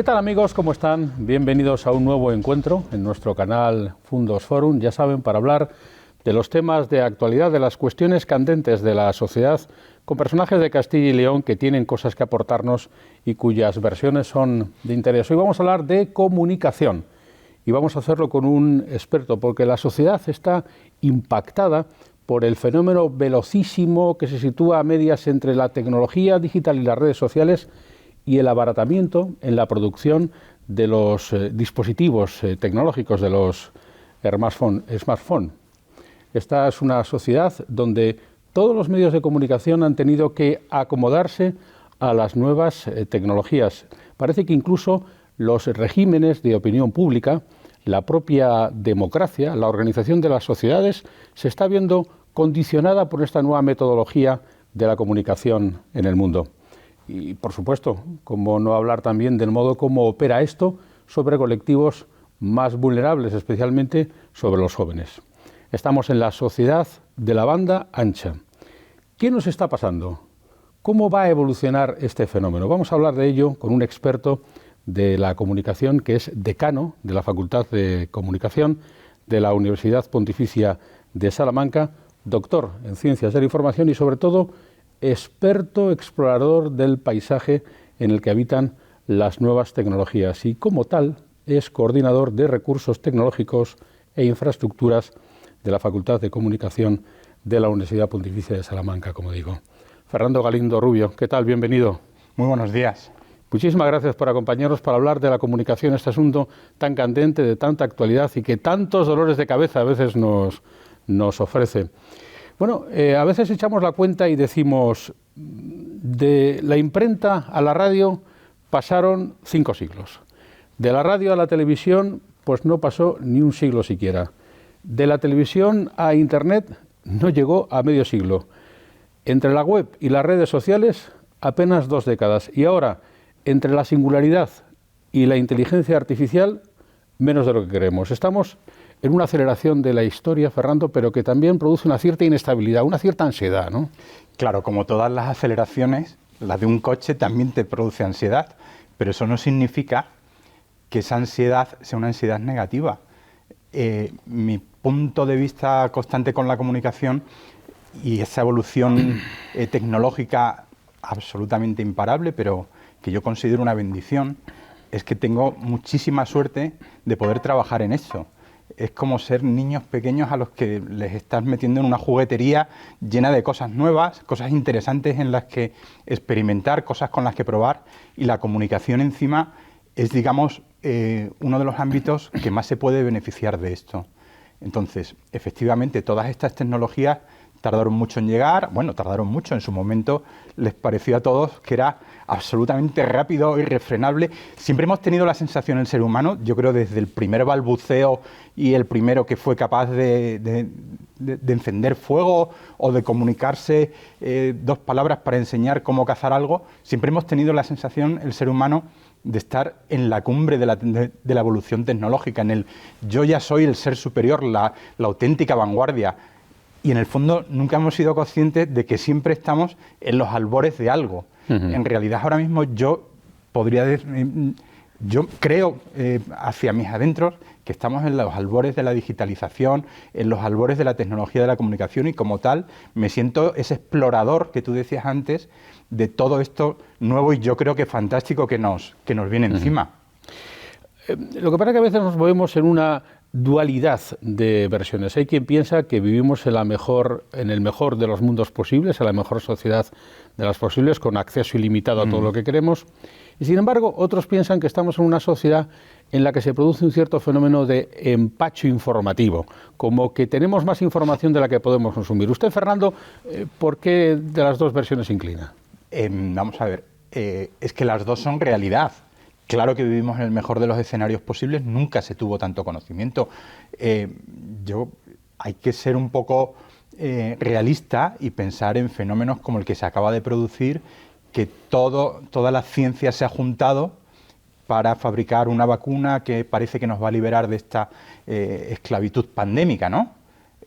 ¿Qué tal, amigos? ¿Cómo están? Bienvenidos a un nuevo encuentro en nuestro canal Fundos Forum, ya saben, para hablar de los temas de actualidad, de las cuestiones candentes de la sociedad, con personajes de Castilla y León que tienen cosas que aportarnos y cuyas versiones son de interés. Hoy vamos a hablar de comunicación y vamos a hacerlo con un experto, porque la sociedad está impactada por el fenómeno velocísimo que se sitúa a medias entre la tecnología digital y las redes sociales y el abaratamiento en la producción de los dispositivos tecnológicos, de los smartphone. Esta es una sociedad donde todos los medios de comunicación han tenido que acomodarse a las nuevas tecnologías. Parece que incluso los regímenes de opinión pública, la propia democracia, la organización de las sociedades, se está viendo condicionada por esta nueva metodología de la comunicación en el mundo. Y, por supuesto, cómo no hablar también del modo como opera esto sobre colectivos más vulnerables, especialmente sobre los jóvenes. Estamos en la sociedad de la banda ancha. ¿Qué nos está pasando? ¿Cómo va a evolucionar este fenómeno? Vamos a hablar de ello con un experto de la comunicación que es decano de la Facultad de Comunicación de la Universidad Pontificia de Salamanca, doctor en Ciencias de la Información y, sobre todo, experto explorador del paisaje en el que habitan las nuevas tecnologías y, como tal, es coordinador de recursos tecnológicos e infraestructuras de la Facultad de Comunicación de la Universidad Pontificia de Salamanca, como digo. Fernando Galindo Rubio, ¿qué tal? Bienvenido. Muy buenos días. Muchísimas gracias por acompañarnos para hablar de la comunicación, este asunto tan candente, de tanta actualidad y que tantos dolores de cabeza a veces nos ofrece. Bueno, a veces echamos la cuenta y decimos, de la imprenta a la radio pasaron 5 siglos. De la radio a la televisión, pues no pasó ni un siglo siquiera. De la televisión a Internet no llegó a medio siglo. Entre la web y las redes sociales, apenas 2 décadas. Y ahora, entre la singularidad y la inteligencia artificial, menos de lo que queremos. Estamos en una aceleración de la historia, Fernando, pero que también produce una cierta inestabilidad, una cierta ansiedad, ¿no? Claro, como todas las aceleraciones, la de un coche también te produce ansiedad, pero eso no significa que esa ansiedad sea una ansiedad negativa. Mi punto de vista constante con la comunicación y esa evolución tecnológica absolutamente imparable, pero que yo considero una bendición, es que tengo muchísima suerte de poder trabajar en eso. Es como ser niños pequeños a los que les estás metiendo en una juguetería llena de cosas nuevas, cosas interesantes en las que experimentar, cosas con las que probar, y la comunicación encima es, digamos, uno de los ámbitos que más se puede beneficiar de esto. Entonces, efectivamente, todas estas tecnologías tardaron mucho en llegar, tardaron mucho, en su momento les pareció a todos que era absolutamente rápido, irrefrenable. Siempre hemos tenido la sensación el ser humano, yo creo desde el primer balbuceo y el primero que fue capaz de encender fuego o de comunicarse 2 palabras para enseñar cómo cazar algo, siempre hemos tenido la sensación, el ser humano, de estar en la cumbre de la evolución tecnológica, en el yo ya soy el ser superior, la auténtica vanguardia. Y en el fondo nunca hemos sido conscientes de que siempre estamos en los albores de algo. En realidad ahora mismo yo creo hacia mis adentros que estamos en los albores de la digitalización, en los albores de la tecnología de la comunicación, y como tal me siento ese explorador que tú decías antes de todo esto nuevo y yo creo que fantástico que nos viene encima. Lo que pasa es que a veces nos movemos en una dualidad de versiones. Hay quien piensa que vivimos en el mejor de los mundos posibles, en la mejor sociedad de las posibles, con acceso ilimitado a todo lo que queremos. Y sin embargo, otros piensan que estamos en una sociedad en la que se produce un cierto fenómeno de empacho informativo, como que tenemos más información de la que podemos consumir. Usted, Fernando, ¿por qué de las 2 versiones se inclina? Vamos a ver, es que las 2 son realidad. Claro que vivimos en el mejor de los escenarios posibles, nunca se tuvo tanto conocimiento. Hay que ser un poco realista y pensar en fenómenos como el que se acaba de producir, que toda la ciencia se ha juntado para fabricar una vacuna que parece que nos va a liberar de esta esclavitud pandémica, ¿no?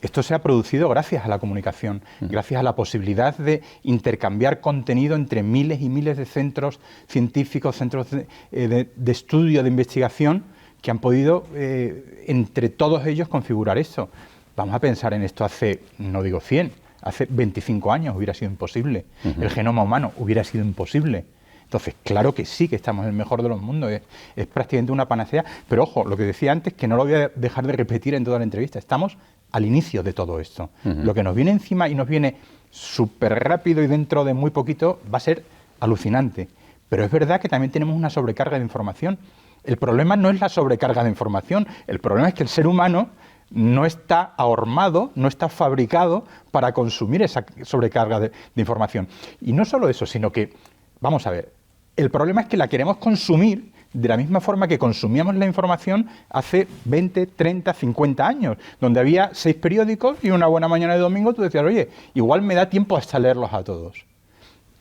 Esto se ha producido gracias a la comunicación, gracias a la posibilidad de intercambiar contenido entre miles y miles de centros científicos, centros de estudio, de investigación, que han podido, entre todos ellos, configurar esto. Vamos a pensar en esto hace, no digo 100, hace 25 años hubiera sido imposible. El genoma humano hubiera sido imposible. Entonces, claro que sí, que estamos en el mejor de los mundos, es prácticamente una panacea, pero ojo, lo que decía antes, que no lo voy a dejar de repetir en toda la entrevista, estamos al inicio de todo esto. Lo que nos viene encima y nos viene súper rápido y dentro de muy poquito va a ser alucinante, pero es verdad que también tenemos una sobrecarga de información. El problema no es la sobrecarga de información, el problema es que el ser humano no está ahormado, no está fabricado para consumir esa sobrecarga de información. Y no solo eso, sino que, vamos a ver, el problema es que la queremos consumir de la misma forma que consumíamos la información hace 20, 30, 50 años, donde había 6 periódicos y una buena mañana de domingo tú decías, oye, igual me da tiempo hasta leerlos a todos.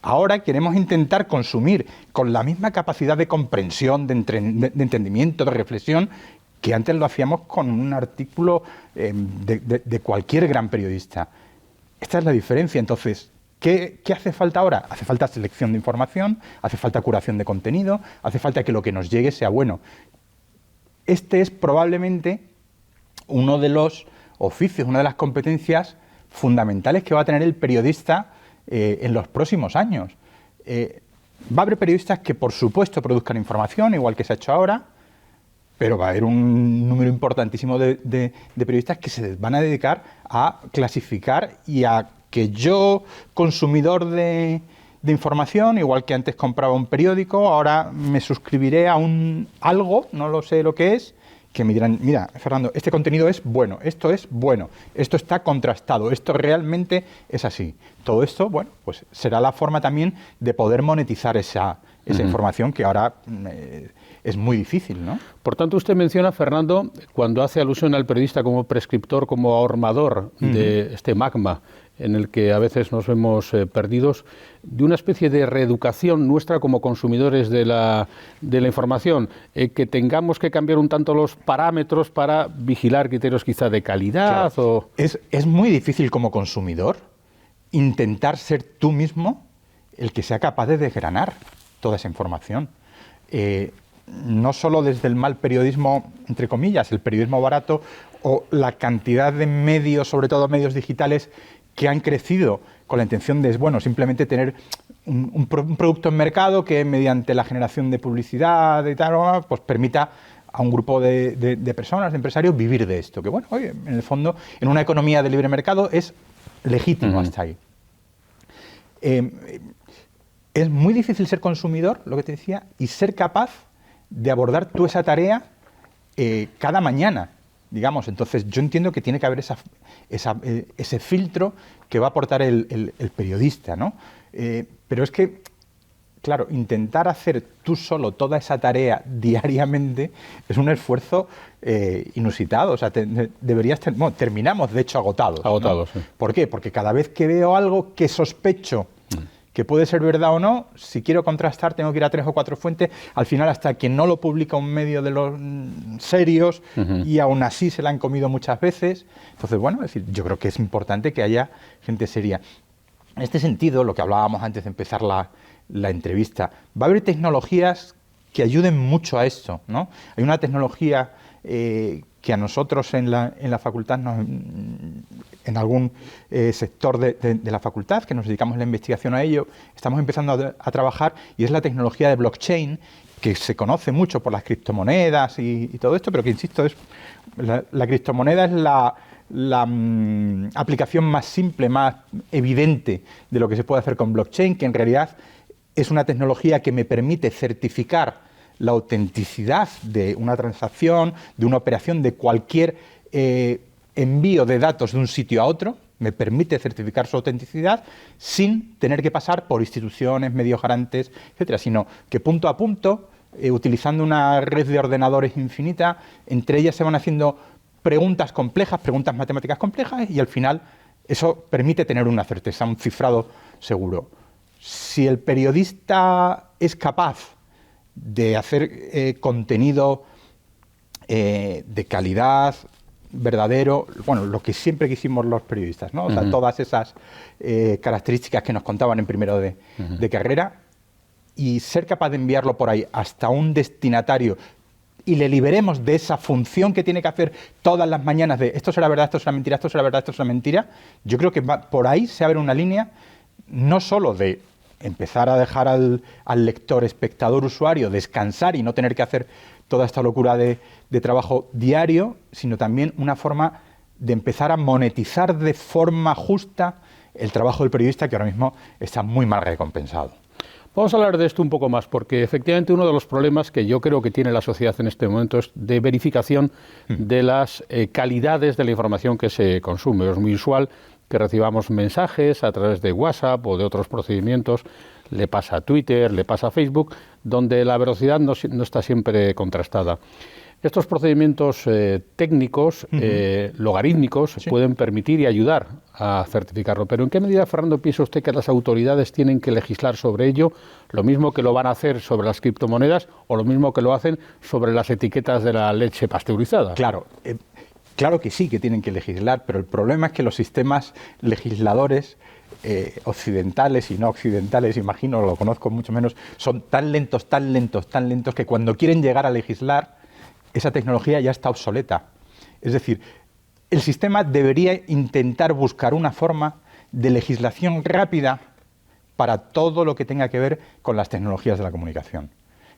Ahora queremos intentar consumir con la misma capacidad de comprensión, de entendimiento, de reflexión, que antes lo hacíamos con un artículo de cualquier gran periodista. Esta es la diferencia. Entonces, ¿qué hace falta ahora? Hace falta selección de información, hace falta curación de contenido, hace falta que lo que nos llegue sea bueno. Este es probablemente uno de los oficios, una de las competencias fundamentales que va a tener el periodista en los próximos años. Va a haber periodistas que, por supuesto, produzcan información, igual que se ha hecho ahora, pero va a haber un número importantísimo de periodistas que se van a dedicar a clasificar y a que yo, consumidor de información, igual que antes compraba un periódico, ahora me suscribiré a algo, no lo sé lo que es, que me dirán, mira, Fernando, este contenido es bueno, esto está contrastado, esto realmente es así. Todo esto, bueno, pues será la forma también de poder monetizar esa información que ahora es muy difícil, ¿no? Por tanto, usted menciona, Fernando, cuando hace alusión al periodista como prescriptor, como ahormador de este magma en el que a veces nos vemos perdidos, de una especie de reeducación nuestra como consumidores de la información, que tengamos que cambiar un tanto los parámetros para vigilar criterios quizá de calidad. Claro. Es muy difícil como consumidor intentar ser tú mismo el que sea capaz de desgranar toda esa información. No solo desde el mal periodismo, entre comillas, el periodismo barato, o la cantidad de medios, sobre todo medios digitales, que han crecido con la intención de, bueno, simplemente tener un producto en mercado que mediante la generación de publicidad y tal, pues permita a un grupo de personas, de empresarios, vivir de esto. Que bueno, oye, en el fondo, en una economía de libre mercado es legítimo hasta ahí. Es muy difícil ser consumidor, lo que te decía, y ser capaz de abordar tú esa tarea cada mañana, digamos. Entonces, yo entiendo que tiene que haber ese filtro que va a aportar el periodista, ¿no? Pero es que, claro, intentar hacer tú solo toda esa tarea diariamente es un esfuerzo inusitado. O sea, terminamos, de hecho, agotados. Agotados, ¿no? Sí. ¿Por qué? Porque cada vez que veo algo que sospecho que puede ser verdad o no, si quiero contrastar tengo que ir a 3 o 4 fuentes, al final hasta que no lo publica un medio de los serios y aún así se la han comido muchas veces. Entonces, bueno, es decir, yo creo que es importante que haya gente seria. En este sentido, lo que hablábamos antes de empezar la entrevista, va a haber tecnologías que ayuden mucho a esto, ¿no? Hay una tecnología que a nosotros en la facultad, en algún sector de la facultad, que nos dedicamos a la investigación a ello, estamos empezando a trabajar, y es la tecnología de blockchain, que se conoce mucho por las criptomonedas y todo esto, pero que, insisto, la criptomoneda es la aplicación más simple, más evidente de lo que se puede hacer con blockchain, que en realidad es una tecnología que me permite certificar la autenticidad de una transacción, de una operación, de cualquier envío de datos de un sitio a otro, me permite certificar su autenticidad sin tener que pasar por instituciones, medios garantes, etcétera, sino que punto a punto, utilizando una red de ordenadores infinita, entre ellas se van haciendo preguntas complejas, preguntas matemáticas complejas, y al final eso permite tener una certeza, un cifrado seguro. Si el periodista es capaz de hacer contenido de calidad, verdadero, bueno, lo que siempre quisimos los periodistas, ¿no? O sea, todas esas características que nos contaban en primero de carrera, y ser capaz de enviarlo por ahí hasta un destinatario y le liberemos de esa función que tiene que hacer todas las mañanas de esto será verdad, esto será mentira, esto será verdad, esto será mentira. Yo creo que por ahí se abre una línea no solo de empezar a dejar al lector, espectador, usuario descansar y no tener que hacer toda esta locura de trabajo diario, sino también una forma de empezar a monetizar de forma justa el trabajo del periodista, que ahora mismo está muy mal recompensado. Vamos a hablar de esto un poco más, porque efectivamente uno de los problemas que yo creo que tiene la sociedad en este momento es de verificación de las calidades de la información que se consume. Es muy usual que recibamos mensajes a través de WhatsApp o de otros procedimientos, le pasa a Twitter, le pasa a Facebook, donde la veracidad no está siempre contrastada. Estos procedimientos técnicos, logarítmicos, pueden permitir y ayudar a certificarlo. Pero ¿en qué medida, Fernando, piensa usted que las autoridades tienen que legislar sobre ello, lo mismo que lo van a hacer sobre las criptomonedas o lo mismo que lo hacen sobre las etiquetas de la leche pasteurizada? Claro, claro que sí que tienen que legislar, pero el problema es que los sistemas legisladores occidentales y no occidentales, imagino, lo conozco mucho menos, son tan lentos, que cuando quieren llegar a legislar, esa tecnología ya está obsoleta. Es decir, el sistema debería intentar buscar una forma de legislación rápida para todo lo que tenga que ver con las tecnologías de la comunicación.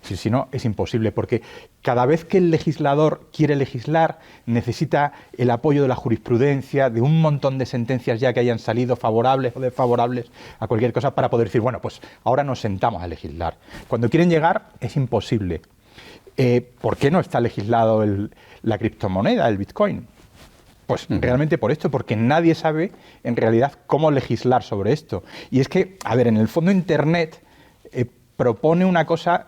Si no, es imposible, porque cada vez que el legislador quiere legislar, necesita el apoyo de la jurisprudencia, de un montón de sentencias ya que hayan salido favorables o desfavorables a cualquier cosa para poder decir, bueno, pues ahora nos sentamos a legislar. Cuando quieren llegar, es imposible. ¿Por qué no está legislado la criptomoneda, el Bitcoin? Pues realmente por esto, porque nadie sabe en realidad cómo legislar sobre esto. Y es que, a ver, en el fondo Internet propone una cosa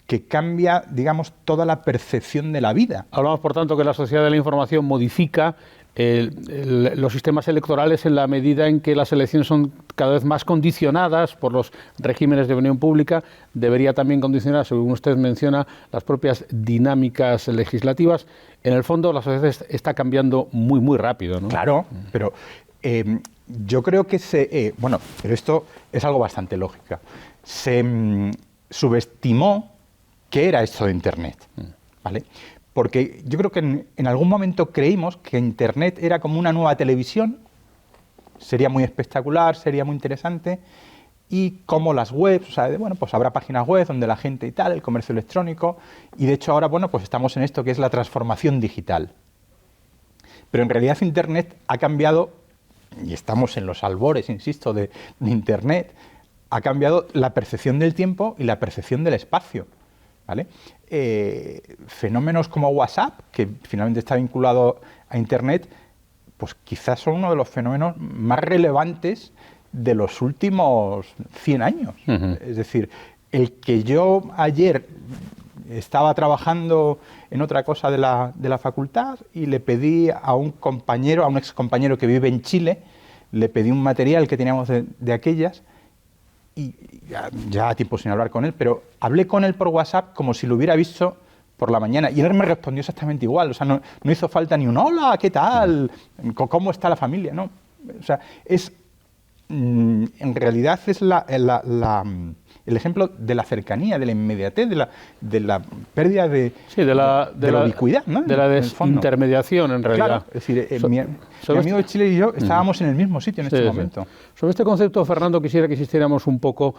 que cambia, digamos, toda la percepción de la vida. Hablamos, por tanto, que la sociedad de la información modifica los sistemas electorales en la medida en que las elecciones son cada vez más condicionadas por los regímenes de opinión pública. Debería también condicionar, según usted menciona, las propias dinámicas legislativas. En el fondo, la sociedad está cambiando muy, muy rápido, ¿no? Claro, pero yo creo que bueno, pero esto es algo bastante lógico. Se subestimó qué era esto de Internet, ¿vale? Porque yo creo que en algún momento creímos que Internet era como una nueva televisión, sería muy espectacular, sería muy interesante, y como las webs, o sea, bueno, pues habrá páginas web donde la gente y tal, el comercio electrónico, y de hecho ahora, bueno, pues estamos en esto que es la transformación digital. Pero en realidad Internet ha cambiado, y estamos en los albores, insisto, de Internet, ha cambiado la percepción del tiempo y la percepción del espacio, ¿vale? Fenómenos como WhatsApp, que finalmente está vinculado a Internet, pues quizás son uno de los fenómenos más relevantes de los últimos 100 años. Es decir, el que yo ayer estaba trabajando en otra cosa de la facultad y le pedí a un compañero, a un excompañero que vive en Chile, le pedí un material que teníamos de aquellas, y ya tiempo sin hablar con él, pero hablé con él por WhatsApp como si lo hubiera visto por la mañana, y él me respondió exactamente igual. O sea, no hizo falta ni un hola, ¿qué tal? ¿Cómo está la familia? No, o sea, en realidad es el ejemplo de la cercanía, de la inmediatez, de la pérdida de la ubicuidad, ¿no? De la desintermediación, en realidad. Claro, es decir, mi amigo de Chile y yo estábamos en el mismo sitio en este momento. Sobre este concepto, Fernando, quisiera que insistiéramos un poco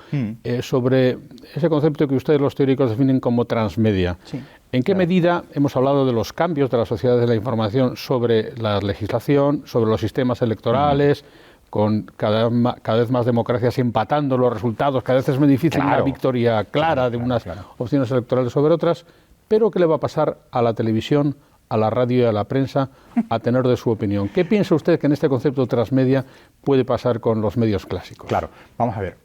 sobre ese concepto que ustedes, los teóricos, definen como transmedia. Sí, ¿En qué medida hemos hablado de los cambios de la sociedad de la información sobre la legislación, sobre los sistemas electorales, con cada vez más democracias empatando los resultados, cada vez es más difícil una victoria clara de unas opciones electorales sobre otras, pero ¿qué le va a pasar a la televisión, a la radio y a la prensa a tener de su opinión? ¿Qué piensa usted que en este concepto transmedia puede pasar con los medios clásicos? Claro, vamos a ver.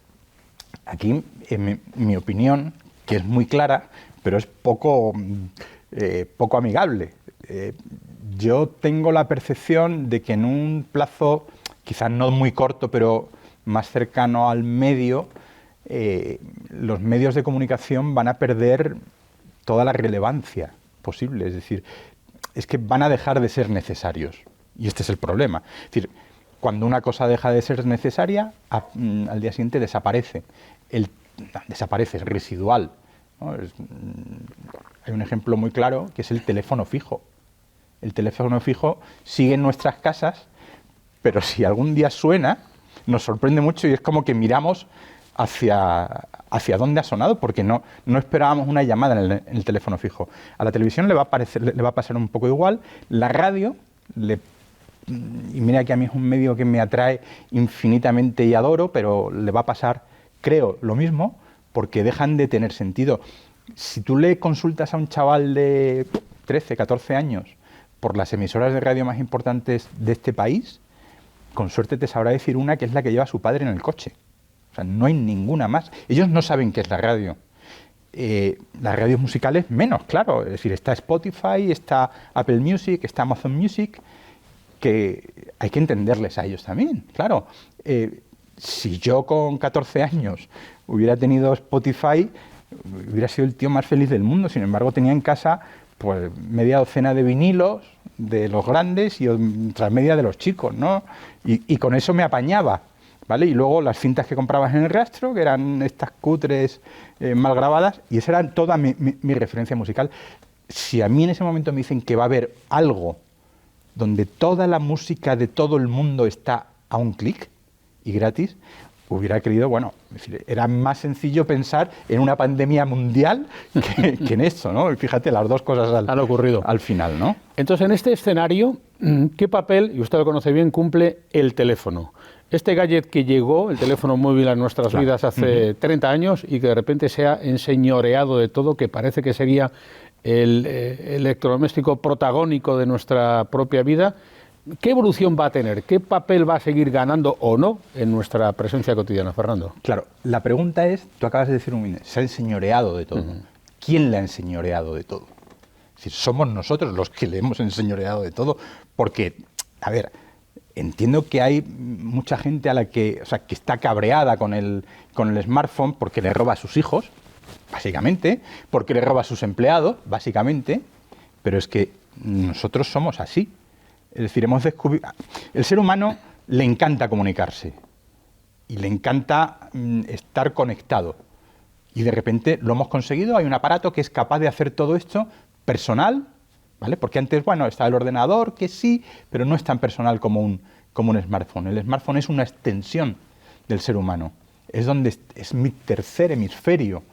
Aquí, en mi opinión, que es muy clara, pero es poco amigable. Yo tengo la percepción de que en un plazo quizás no muy corto, pero más cercano al medio, los medios de comunicación van a perder toda la relevancia posible. Es decir, es que van a dejar de ser necesarios. Y este es el problema. Es decir, cuando una cosa deja de ser necesaria, al día siguiente desaparece. Desaparece, es residual, ¿no? Hay un ejemplo muy claro que es el teléfono fijo. El teléfono fijo sigue en nuestras casas, pero si algún día suena, nos sorprende mucho y es como que miramos hacia dónde ha sonado, porque no esperábamos una llamada en el teléfono fijo. A la televisión le va a pasar un poco igual. La radio, y mira que a mí es un medio que me atrae infinitamente y adoro, pero le va a pasar, creo, lo mismo, porque dejan de tener sentido. Si tú le consultas a un chaval de 13, 14 años por las emisoras de radio más importantes de este país, con suerte te sabrá decir una que es la que lleva su padre en el coche. O sea, no hay ninguna más. Ellos no saben qué es la radio. Las radios musicales menos, claro. Es decir, está Spotify, está Apple Music, está Amazon Music, que hay que entenderles a ellos también, claro. Si yo con 14 años hubiera tenido Spotify, hubiera sido el tío más feliz del mundo. Sin embargo, tenía en casa pues media docena de vinilos de los grandes y otra media de los chicos, ¿no? Y con eso me apañaba, ¿vale? Y luego las cintas que comprabas en el rastro, que eran estas cutres mal grabadas, y esa era toda mi referencia musical. Si a mí en ese momento me dicen que va a haber algo donde toda la música de todo el mundo está a un clic y gratis, hubiera creído, bueno, es decir, era más sencillo pensar en una pandemia mundial que en esto, ¿no? Y fíjate, las dos cosas han ocurrido al final, ¿no? Entonces, en este escenario, ¿qué papel, y usted lo conoce bien, cumple el teléfono? Este gadget que llegó, el teléfono móvil, a nuestras vidas hace 30 años y que de repente se ha enseñoreado de todo, que parece que sería el electrodoméstico protagónico de nuestra propia vida, ¿qué evolución va a tener? ¿Qué papel va a seguir ganando o no en nuestra presencia cotidiana, Fernando? Claro, la pregunta es, tú acabas de decir se ha enseñoreado de todo. ¿Quién le ha enseñoreado de todo? Es decir, somos nosotros los que le hemos enseñoreado de todo, porque, a ver, entiendo que hay mucha gente que está cabreada con el smartphone porque le roba a sus hijos, básicamente, porque le roba a sus empleados, básicamente, pero es que nosotros somos así. Es decir, hemos descubierto... El ser humano le encanta comunicarse y le encanta estar conectado. Y de repente lo hemos conseguido, hay un aparato que es capaz de hacer todo esto personal, ¿vale? Porque antes, bueno, estaba el ordenador, que sí, pero no es tan personal como un smartphone. El smartphone es una extensión del ser humano. Es mi tercer hemisferio,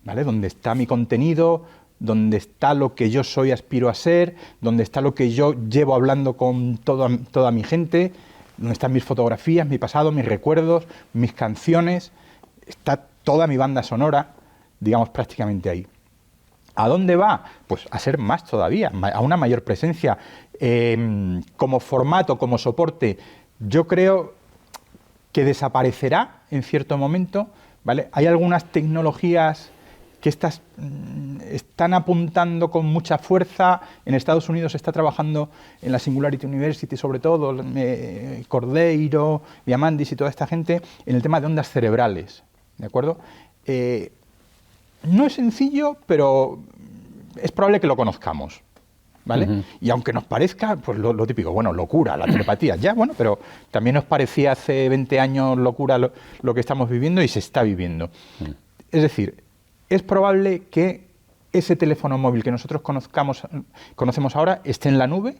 ¿vale? Donde está mi contenido, donde está lo que yo soy, aspiro a ser, donde está lo que yo llevo hablando con toda mi gente, donde están mis fotografías, mi pasado, mis recuerdos, mis canciones, está toda mi banda sonora, digamos, prácticamente ahí. ¿A dónde va? Pues a ser más todavía, a una mayor presencia. Como formato, como soporte, yo creo que desaparecerá en cierto momento, ¿vale? Hay algunas tecnologías que están apuntando con mucha fuerza. En Estados Unidos se está trabajando en la Singularity University, sobre todo, Cordeiro, Diamandis y toda esta gente, en el tema de ondas cerebrales, ¿de acuerdo? No es sencillo, pero es probable que lo conozcamos, ¿vale? Y aunque nos parezca, pues lo típico, bueno, locura, la telepatía, ya, bueno, pero también nos parecía hace 20 años locura lo que estamos viviendo y se está viviendo. Es decir, es probable que ese teléfono móvil que nosotros conocemos ahora esté en la nube.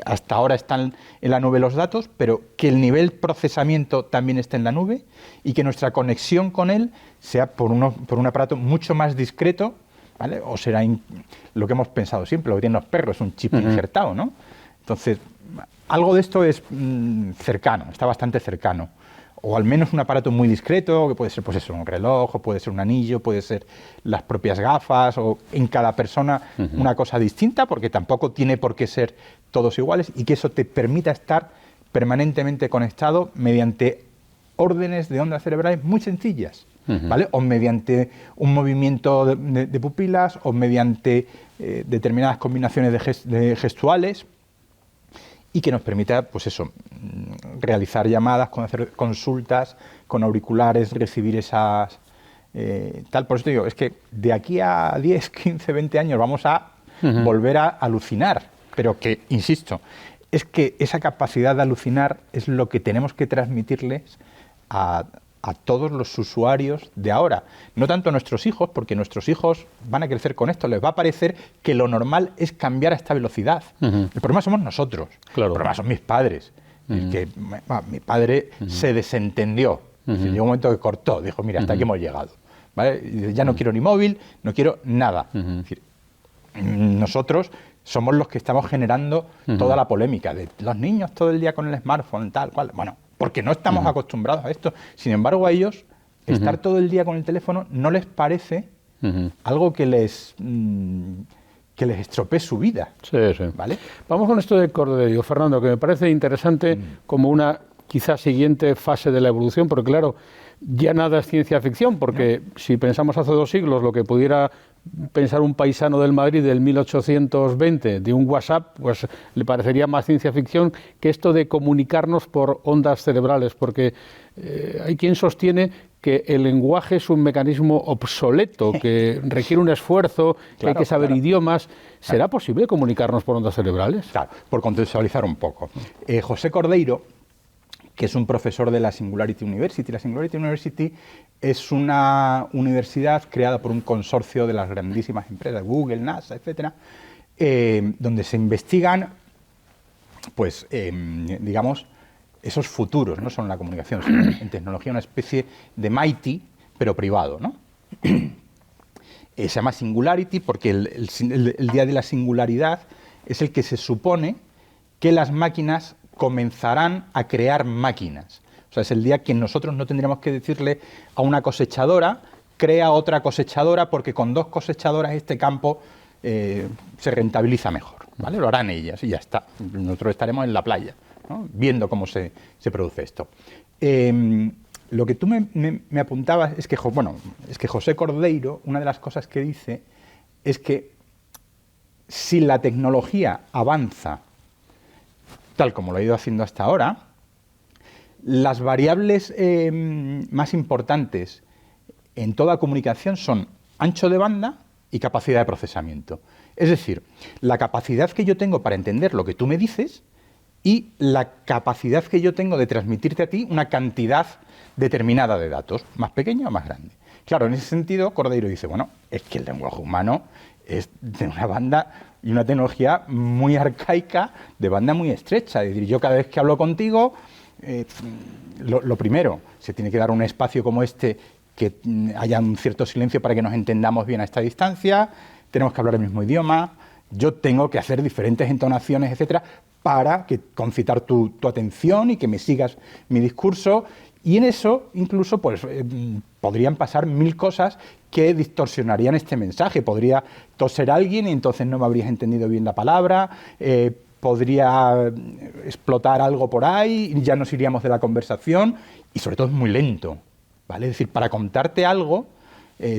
Hasta ahora están en la nube los datos, pero que el nivel procesamiento también esté en la nube y que nuestra conexión con él sea por un aparato mucho más discreto, ¿vale? O será lo que hemos pensado siempre, lo que tienen los perros, un chip injertado, ¿no? Entonces, algo de esto es cercano, está bastante cercano. O al menos un aparato muy discreto, que puede ser, pues eso, un reloj, o puede ser un anillo, puede ser las propias gafas, o en cada persona una cosa distinta, porque tampoco tiene por qué ser todos iguales, y que eso te permita estar permanentemente conectado mediante órdenes de ondas cerebrales muy sencillas, ¿vale? O mediante un movimiento de pupilas, o mediante determinadas combinaciones de gestuales, y que nos permita, pues eso, realizar llamadas, hacer consultas con auriculares, recibir esas... tal. Por eso te digo, es que de aquí a 10, 15, 20 años vamos a volver a alucinar, pero que, insisto, es que esa capacidad de alucinar es lo que tenemos que transmitirles a todos los usuarios de ahora. No tanto a nuestros hijos, porque nuestros hijos van a crecer con esto, les va a parecer que lo normal es cambiar a esta velocidad. El problema somos nosotros, claro. El problema son mis padres. Que mi padre se desentendió, llegó un momento que cortó, dijo, mira, hasta aquí hemos llegado. ¿Vale? Ya no quiero ni móvil, no quiero nada. Es decir, nosotros somos los que estamos generando toda la polémica de los niños todo el día con el smartphone, tal cual. Bueno, porque no estamos acostumbrados a esto. Sin embargo, a ellos estar todo el día con el teléfono no les parece algo que les estropee su vida. Sí, sí. ¿Vale? Vamos con esto de Cordeiro, Fernando, que me parece interesante como una quizá siguiente fase de la evolución, porque claro, ya nada es ciencia ficción, porque si pensamos hace 2 siglos lo que pudiera pensar un paisano del Madrid del 1820 de un WhatsApp, pues le parecería más ciencia ficción que esto de comunicarnos por ondas cerebrales, porque hay quien sostiene que el lenguaje es un mecanismo obsoleto, que requiere un esfuerzo, que hay que saber idiomas. ¿Será posible comunicarnos por ondas cerebrales? Claro, por contextualizar un poco. José Cordeiro, que es un profesor de la Singularity University. La Singularity University es una universidad creada por un consorcio de las grandísimas empresas, Google, NASA, etcétera, donde se investigan, pues, digamos, esos futuros, no solo en la comunicación, sino en tecnología, una especie de MIT, pero privado, ¿no? Se llama Singularity porque el día de la singularidad es el que se supone que las máquinas comenzarán a crear máquinas. O sea, es el día que nosotros no tendríamos que decirle a una cosechadora, crea otra cosechadora, porque con 2 cosechadoras este campo se rentabiliza mejor, ¿vale? Lo harán ellas y ya está. Nosotros estaremos en la playa, ¿no? Viendo cómo se produce esto. Lo que tú me apuntabas es que José Cordeiro, una de las cosas que dice es que si la tecnología avanza tal como lo ha ido haciendo hasta ahora, las variables más importantes en toda comunicación son ancho de banda y capacidad de procesamiento. Es decir, la capacidad que yo tengo para entender lo que tú me dices y la capacidad que yo tengo de transmitirte a ti una cantidad determinada de datos, más pequeña o más grande. Claro, en ese sentido, Cordeiro dice, bueno, es que el lenguaje humano es de una banda y una tecnología muy arcaica, de banda muy estrecha. Es decir, yo cada vez que hablo contigo, lo primero, se tiene que dar un espacio como este, que haya un cierto silencio para que nos entendamos bien a esta distancia, tenemos que hablar el mismo idioma, yo tengo que hacer diferentes entonaciones, etcétera, para concitar tu atención y que me sigas mi discurso. Y en eso, incluso, pues podrían pasar 1000 cosas que distorsionarían este mensaje. Podría toser alguien y entonces no me habrías entendido bien la palabra, podría explotar algo por ahí y ya nos iríamos de la conversación, y sobre todo es muy lento, ¿vale? Es decir, para contarte algo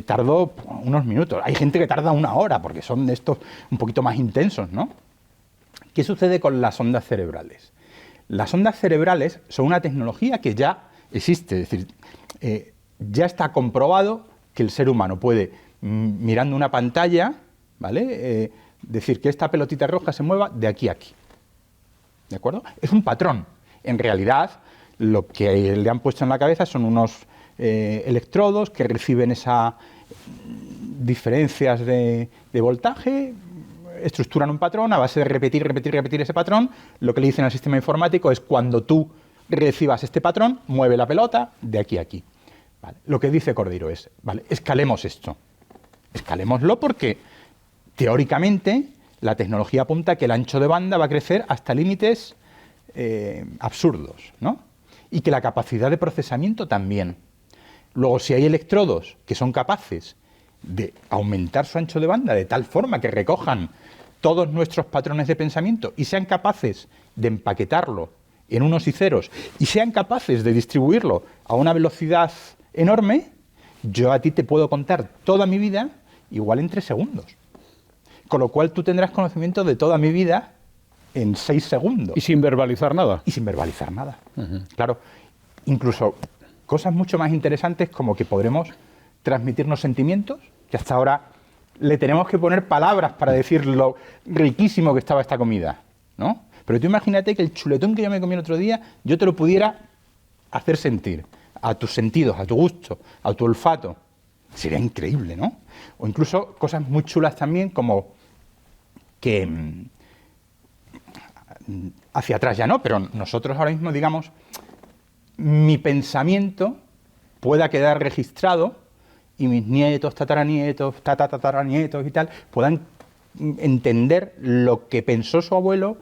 tardo unos minutos. Hay gente que tarda 1 hora porque son de estos un poquito más intensos, ¿no? ¿Qué sucede con las ondas cerebrales? Las ondas cerebrales son una tecnología que ya existe, es decir, ya está comprobado que el ser humano puede, mirando una pantalla, ¿vale?, decir que esta pelotita roja se mueva de aquí a aquí. ¿De acuerdo? Es un patrón. En realidad, lo que le han puesto en la cabeza son unos electrodos que reciben esas diferencias de voltaje, estructuran un patrón a base de repetir ese patrón. Lo que le dicen al sistema informático es: cuando tú recibas este patrón, mueve la pelota de aquí a aquí. ¿Vale? Lo que dice Cordeiro es, vale, escalemos esto. Escalémoslo porque, teóricamente, la tecnología apunta a que el ancho de banda va a crecer hasta límites absurdos, ¿no? Y que la capacidad de procesamiento también. Luego, si hay electrodos que son capaces de aumentar su ancho de banda de tal forma que recojan todos nuestros patrones de pensamiento y sean capaces de empaquetarlo en unos y ceros y sean capaces de distribuirlo a una velocidad enorme, yo a ti te puedo contar toda mi vida igual en 3 segundos. Con lo cual tú tendrás conocimiento de toda mi vida en 6 segundos. Y sin verbalizar nada. Y sin verbalizar nada. Claro, incluso cosas mucho más interesantes como que podremos transmitirnos sentimientos, que hasta ahora le tenemos que poner palabras para decir lo riquísimo que estaba esta comida, ¿no? Pero tú imagínate que el chuletón que yo me comí el otro día, yo te lo pudiera hacer sentir a tus sentidos, a tu gusto, a tu olfato. Sería increíble, ¿no? O incluso cosas muy chulas también como que hacia atrás ya no, pero nosotros ahora mismo, digamos, mi pensamiento pueda quedar registrado y mis nietos, tataranietos, tataranietos y tal, puedan entender lo que pensó su abuelo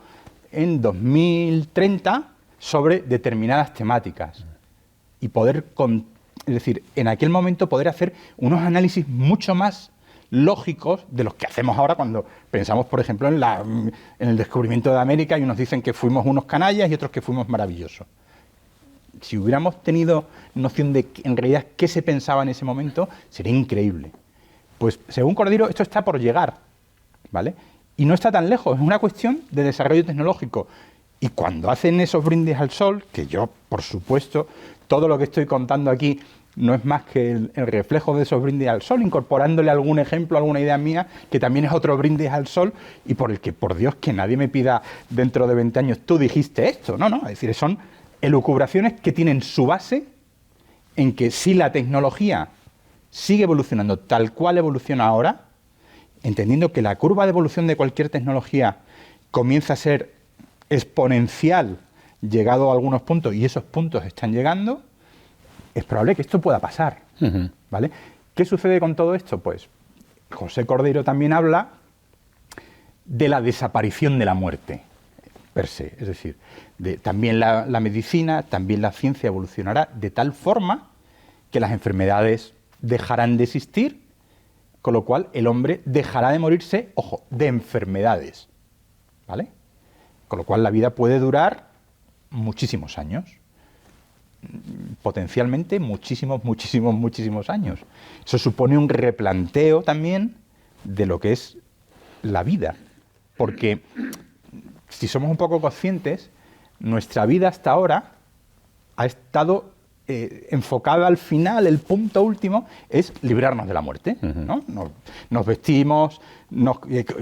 en 2030 sobre determinadas temáticas y poder, es decir, en aquel momento poder hacer unos análisis mucho más lógicos de los que hacemos ahora cuando pensamos, por ejemplo, en el descubrimiento de América y unos dicen que fuimos unos canallas y otros que fuimos maravillosos. Si hubiéramos tenido noción de en realidad qué se pensaba en ese momento, sería increíble. Pues según Cordeiro, esto está por llegar, ¿vale? Y no está tan lejos, es una cuestión de desarrollo tecnológico. Y cuando hacen esos brindis al sol, que yo, por supuesto, todo lo que estoy contando aquí no es más que el reflejo de esos brindis al sol, incorporándole algún ejemplo, alguna idea mía, que también es otro brindis al sol, y por el que, por Dios, que nadie me pida dentro de 20 años, tú dijiste esto. No, no, es decir, son elucubraciones que tienen su base en que si la tecnología sigue evolucionando tal cual evoluciona ahora, entendiendo que la curva de evolución de cualquier tecnología comienza a ser exponencial llegado a algunos puntos y esos puntos están llegando, es probable que esto pueda pasar, ¿vale? ¿Qué sucede con todo esto? Pues José Cordeiro también habla de la desaparición de la muerte per se, es decir, también la medicina, también la ciencia evolucionará de tal forma que las enfermedades dejarán de existir, con lo cual el hombre dejará de morirse, ojo, de enfermedades, ¿vale? Con lo cual la vida puede durar muchísimos años, potencialmente muchísimos años. Eso supone un replanteo también de lo que es la vida, porque si somos un poco conscientes, nuestra vida hasta ahora ha estado enfocada al final, el punto último es librarnos de la muerte, ¿no? Nos vestimos,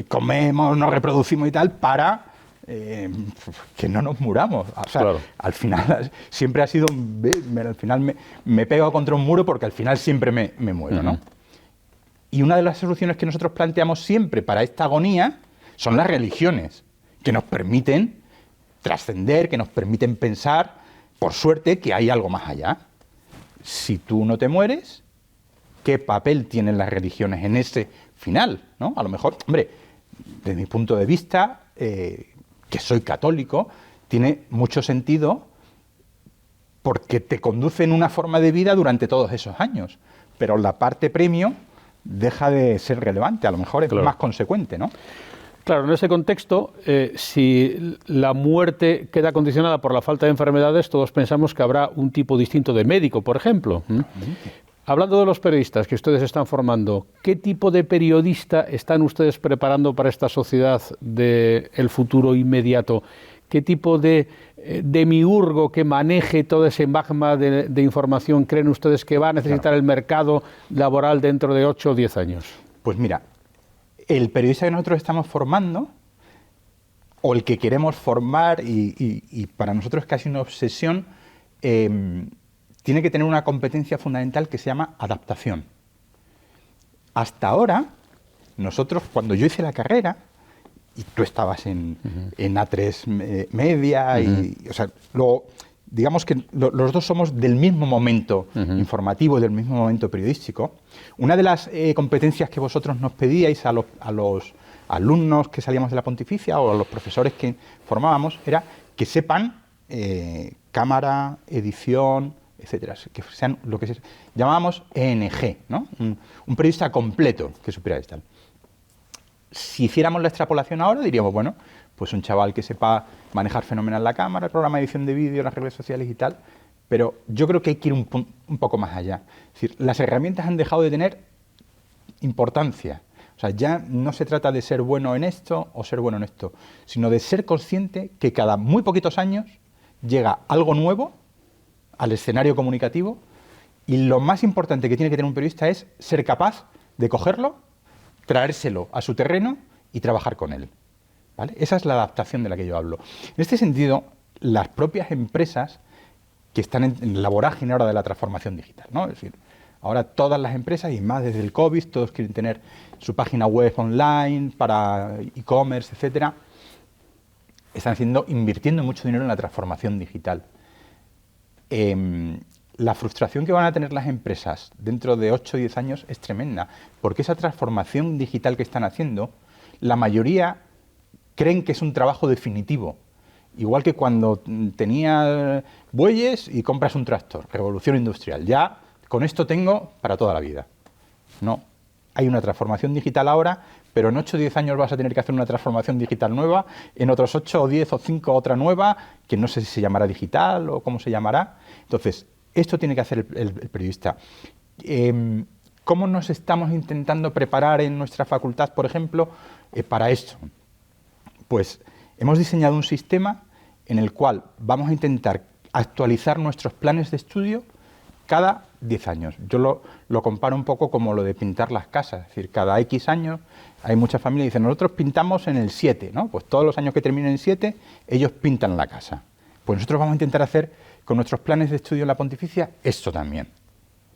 comemos, nos reproducimos y tal para que no nos muramos. O sea, claro. Al final siempre ha sido, al final me pego contra un muro porque al final siempre me muero, ¿no? Y una de las soluciones que nosotros planteamos siempre para esta agonía son las religiones, que nos permiten trascender, que nos permiten pensar, por suerte, que hay algo más allá. Si tú no te mueres, ¿qué papel tienen las religiones en ese final, ¿no? A lo mejor, hombre, desde mi punto de vista, que soy católico, tiene mucho sentido porque te conduce en una forma de vida durante todos esos años. Pero la parte premio deja de ser relevante, a lo mejor es más consecuente, ¿no? Claro, en ese contexto, si la muerte queda condicionada por la falta de enfermedades, todos pensamos que habrá un tipo distinto de médico, por ejemplo. Hablando de los periodistas que ustedes están formando, ¿qué tipo de periodista están ustedes preparando para esta sociedad del futuro inmediato? ¿Qué tipo de demiurgo que maneje todo ese magma de información creen ustedes que va a necesitar el mercado laboral dentro de 8 o 10 años? Pues mira, el periodista que nosotros estamos formando, o el que queremos formar, y para nosotros es casi una obsesión, tiene que tener una competencia fundamental que se llama adaptación. Hasta ahora, nosotros, cuando yo hice la carrera, y tú estabas en A3 Media, o sea, digamos que los dos somos del mismo momento informativo, del mismo momento periodístico. Una de las competencias que vosotros nos pedíais a los alumnos que salíamos de la Pontificia o a los profesores que formábamos era que sepan cámara, edición, etcétera, que sean lo que llamábamos ENG, ¿no? Un periodista completo que supiera esto. Si hiciéramos la extrapolación ahora, diríamos, bueno, pues un chaval que sepa manejar fenomenal la cámara, el programa de edición de vídeo, las redes sociales y tal, pero yo creo que hay que ir un poco más allá. Es decir, las herramientas han dejado de tener importancia. O sea, ya no se trata de ser bueno en esto o ser bueno en esto, sino de ser consciente que cada muy poquitos años llega algo nuevo al escenario comunicativo y lo más importante que tiene que tener un periodista es ser capaz de cogerlo, traérselo a su terreno y trabajar con él, ¿vale? Esa es la adaptación de la que yo hablo. En este sentido, las propias empresas que están en la vorágine ahora de la transformación digital, ¿no? Es decir, ahora todas las empresas, y más desde el COVID, todos quieren tener su página web online para e-commerce, etcétera, están invirtiendo mucho dinero en la transformación digital. La frustración que van a tener las empresas dentro de 8 o 10 años es tremenda, porque esa transformación digital que están haciendo, la mayoría creen que es un trabajo definitivo. Igual que cuando tenías bueyes y compras un tractor, revolución industrial. Ya con esto tengo para toda la vida. No, hay una transformación digital ahora, pero en 8 o 10 años vas a tener que hacer una transformación digital nueva, en otros 8 o 10 o 5 otra nueva, que no sé si se llamará digital o cómo se llamará. Entonces, esto tiene que hacer el periodista. ¿Cómo nos estamos intentando preparar en nuestra facultad, por ejemplo, para esto? Pues hemos diseñado un sistema en el cual vamos a intentar actualizar nuestros planes de estudio cada 10 años. Yo lo comparo un poco como lo de pintar las casas, es decir, cada X años hay muchas familias que dicen, nosotros pintamos en el 7, ¿no? Pues todos los años que terminen en 7, ellos pintan la casa. Pues nosotros vamos a intentar hacer con nuestros planes de estudio en la Pontificia esto también,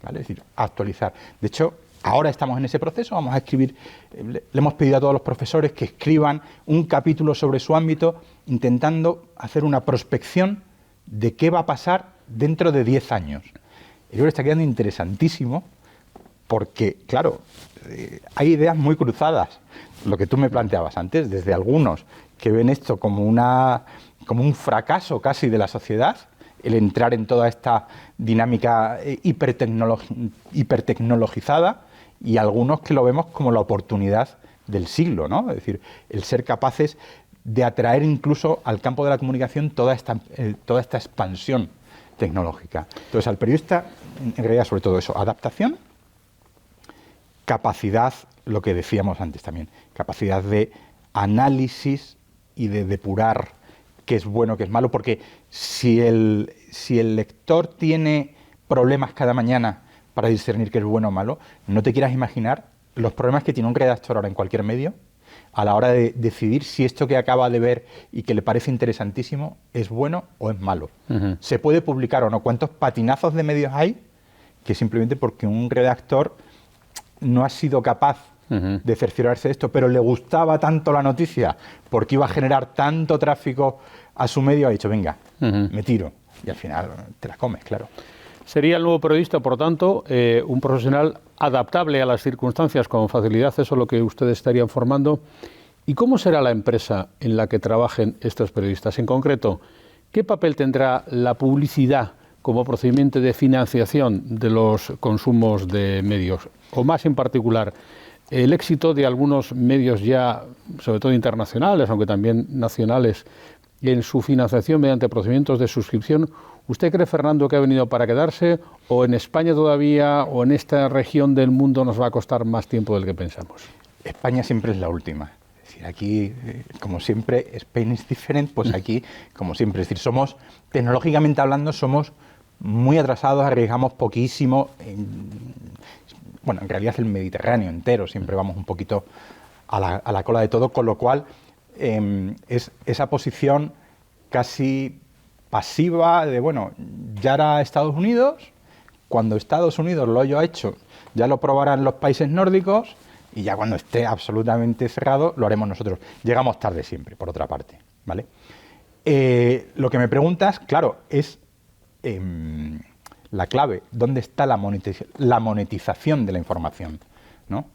¿vale? Es decir, actualizar. De hecho, ahora estamos en ese proceso, vamos a escribir, le hemos pedido a todos los profesores que escriban un capítulo sobre su ámbito, intentando hacer una prospección de qué va a pasar dentro de 10 años. El libro está quedando interesantísimo porque, claro, hay ideas muy cruzadas. Lo que tú me planteabas antes, desde algunos que ven esto como un fracaso casi de la sociedad, el entrar en toda esta dinámica hipertecnologizada, y algunos que lo vemos como la oportunidad del siglo, ¿no? Es decir, el ser capaces de atraer incluso al campo de la comunicación toda esta expansión tecnológica. Entonces, al periodista, en realidad, sobre todo eso, adaptación, capacidad, lo que decíamos antes también, capacidad de análisis y de depurar qué es bueno, qué es malo, porque si el lector tiene problemas cada mañana para discernir qué es bueno o malo, no te quieras imaginar los problemas que tiene un redactor ahora en cualquier medio a la hora de decidir si esto que acaba de ver y que le parece interesantísimo es bueno o es malo. Uh-huh. ¿Se puede publicar o no? ¿Cuántos patinazos de medios hay que simplemente porque un redactor no ha sido capaz uh-huh. de cerciorarse de esto, pero le gustaba tanto la noticia porque iba a generar tanto tráfico a su medio, ha dicho, venga, uh-huh. me tiro? Y al final te la comes, claro. Sería el nuevo periodista, por tanto, un profesional adaptable a las circunstancias con facilidad, eso es lo que ustedes estarían formando. ¿Y cómo será la empresa en la que trabajen estos periodistas? En concreto, ¿qué papel tendrá la publicidad como procedimiento de financiación de los consumos de medios? O más en particular, el éxito de algunos medios ya, sobre todo internacionales, aunque también nacionales, en su financiación mediante procedimientos de suscripción. ¿Usted cree, Fernando, que ha venido para quedarse, o en España todavía, o en esta región del mundo nos va a costar más tiempo del que pensamos? España siempre es la última. Es decir, aquí, como siempre, Spain is different, pues aquí, como siempre. Es decir, tecnológicamente hablando, somos muy atrasados, arriesgamos poquísimo. En realidad el Mediterráneo entero, siempre vamos un poquito a la cola de todo, con lo cual es esa posición casi pasiva de, ya era Estados Unidos, cuando Estados Unidos lo haya hecho, ya lo probarán los países nórdicos, y ya cuando esté absolutamente cerrado, lo haremos nosotros. Llegamos tarde siempre, por otra parte, ¿vale? Lo que me preguntas, claro, es la clave, ¿dónde está la monetización de la información, ¿no?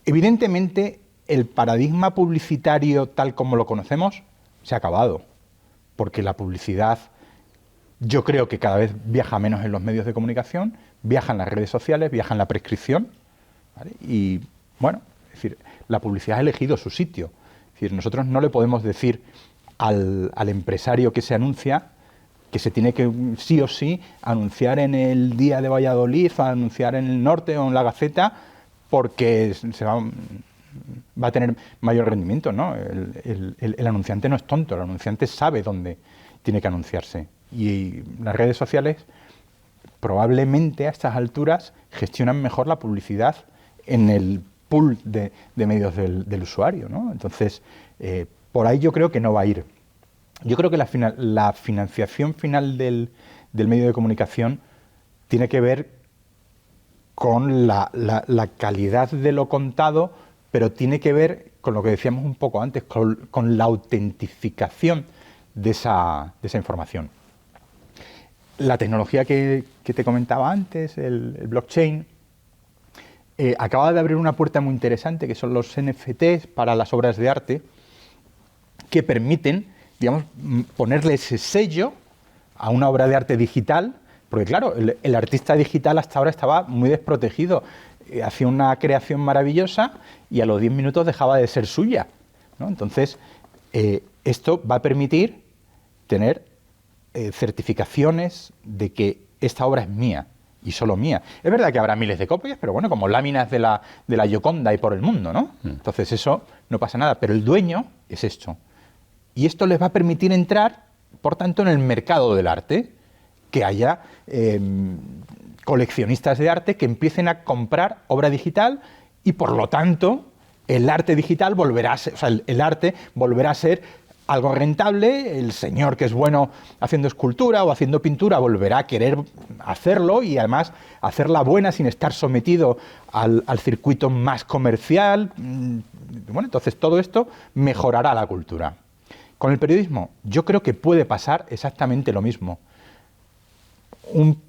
Evidentemente, el paradigma publicitario tal como lo conocemos se ha acabado, porque la publicidad, yo creo que cada vez viaja menos en los medios de comunicación, viaja en las redes sociales, viaja en la prescripción, ¿vale? Y, es decir, la publicidad ha elegido su sitio. Es decir, nosotros no le podemos decir al empresario que se anuncia que se tiene que, sí o sí, anunciar en el Día de Valladolid, o anunciar en el Norte o en la Gaceta, porque va a tener mayor rendimiento, ¿no? El anunciante no es tonto, el anunciante sabe dónde tiene que anunciarse. Y las redes sociales probablemente a estas alturas gestionan mejor la publicidad en el pool de medios del usuario, ¿no? Entonces, por ahí yo creo que no va a ir. Yo creo que la financiación final del medio de comunicación tiene que ver con la calidad de lo contado, pero tiene que ver con lo que decíamos un poco antes, con la autentificación de esa información. La tecnología que te comentaba antes, el blockchain, acaba de abrir una puerta muy interesante, que son los NFTs para las obras de arte, que permiten, digamos, ponerle ese sello a una obra de arte digital, porque claro, el artista digital hasta ahora estaba muy desprotegido, hacía una creación maravillosa y a los 10 minutos dejaba de ser suya, ¿no? Entonces, esto va a permitir tener certificaciones de que esta obra es mía y solo mía. Es verdad que habrá miles de copias, pero bueno, como láminas de la Gioconda y por el mundo, ¿no? Entonces eso no pasa nada, pero el dueño es esto. Y esto les va a permitir entrar, por tanto, en el mercado del arte, que haya coleccionistas de arte que empiecen a comprar obra digital y, por lo tanto, el arte digital volverá a ser, o sea, el arte volverá a ser algo rentable. El señor que es bueno haciendo escultura o haciendo pintura volverá a querer hacerlo y además hacerla buena sin estar sometido al circuito más comercial. Bueno, entonces todo esto mejorará la cultura. Con el periodismo yo creo que puede pasar exactamente lo mismo. Un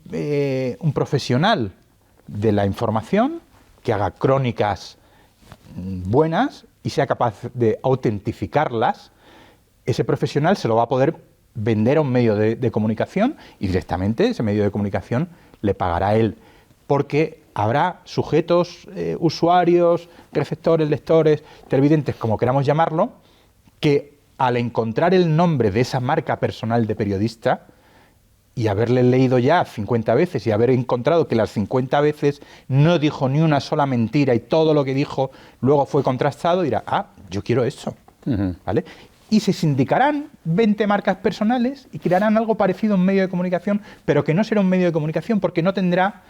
profesional de la información que haga crónicas buenas y sea capaz de autentificarlas, ese profesional se lo va a poder vender a un medio de comunicación y directamente ese medio de comunicación le pagará a él, porque habrá sujetos, usuarios, receptores, lectores, televidentes, como queramos llamarlo, que al encontrar el nombre de esa marca personal de periodista y haberle leído ya 50 veces y haber encontrado que las 50 veces no dijo ni una sola mentira y todo lo que dijo luego fue contrastado, dirá, yo quiero eso, ¿vale? Y se sindicarán 20 marcas personales y crearán algo parecido a un medio de comunicación, pero que no será un medio de comunicación porque no tendrá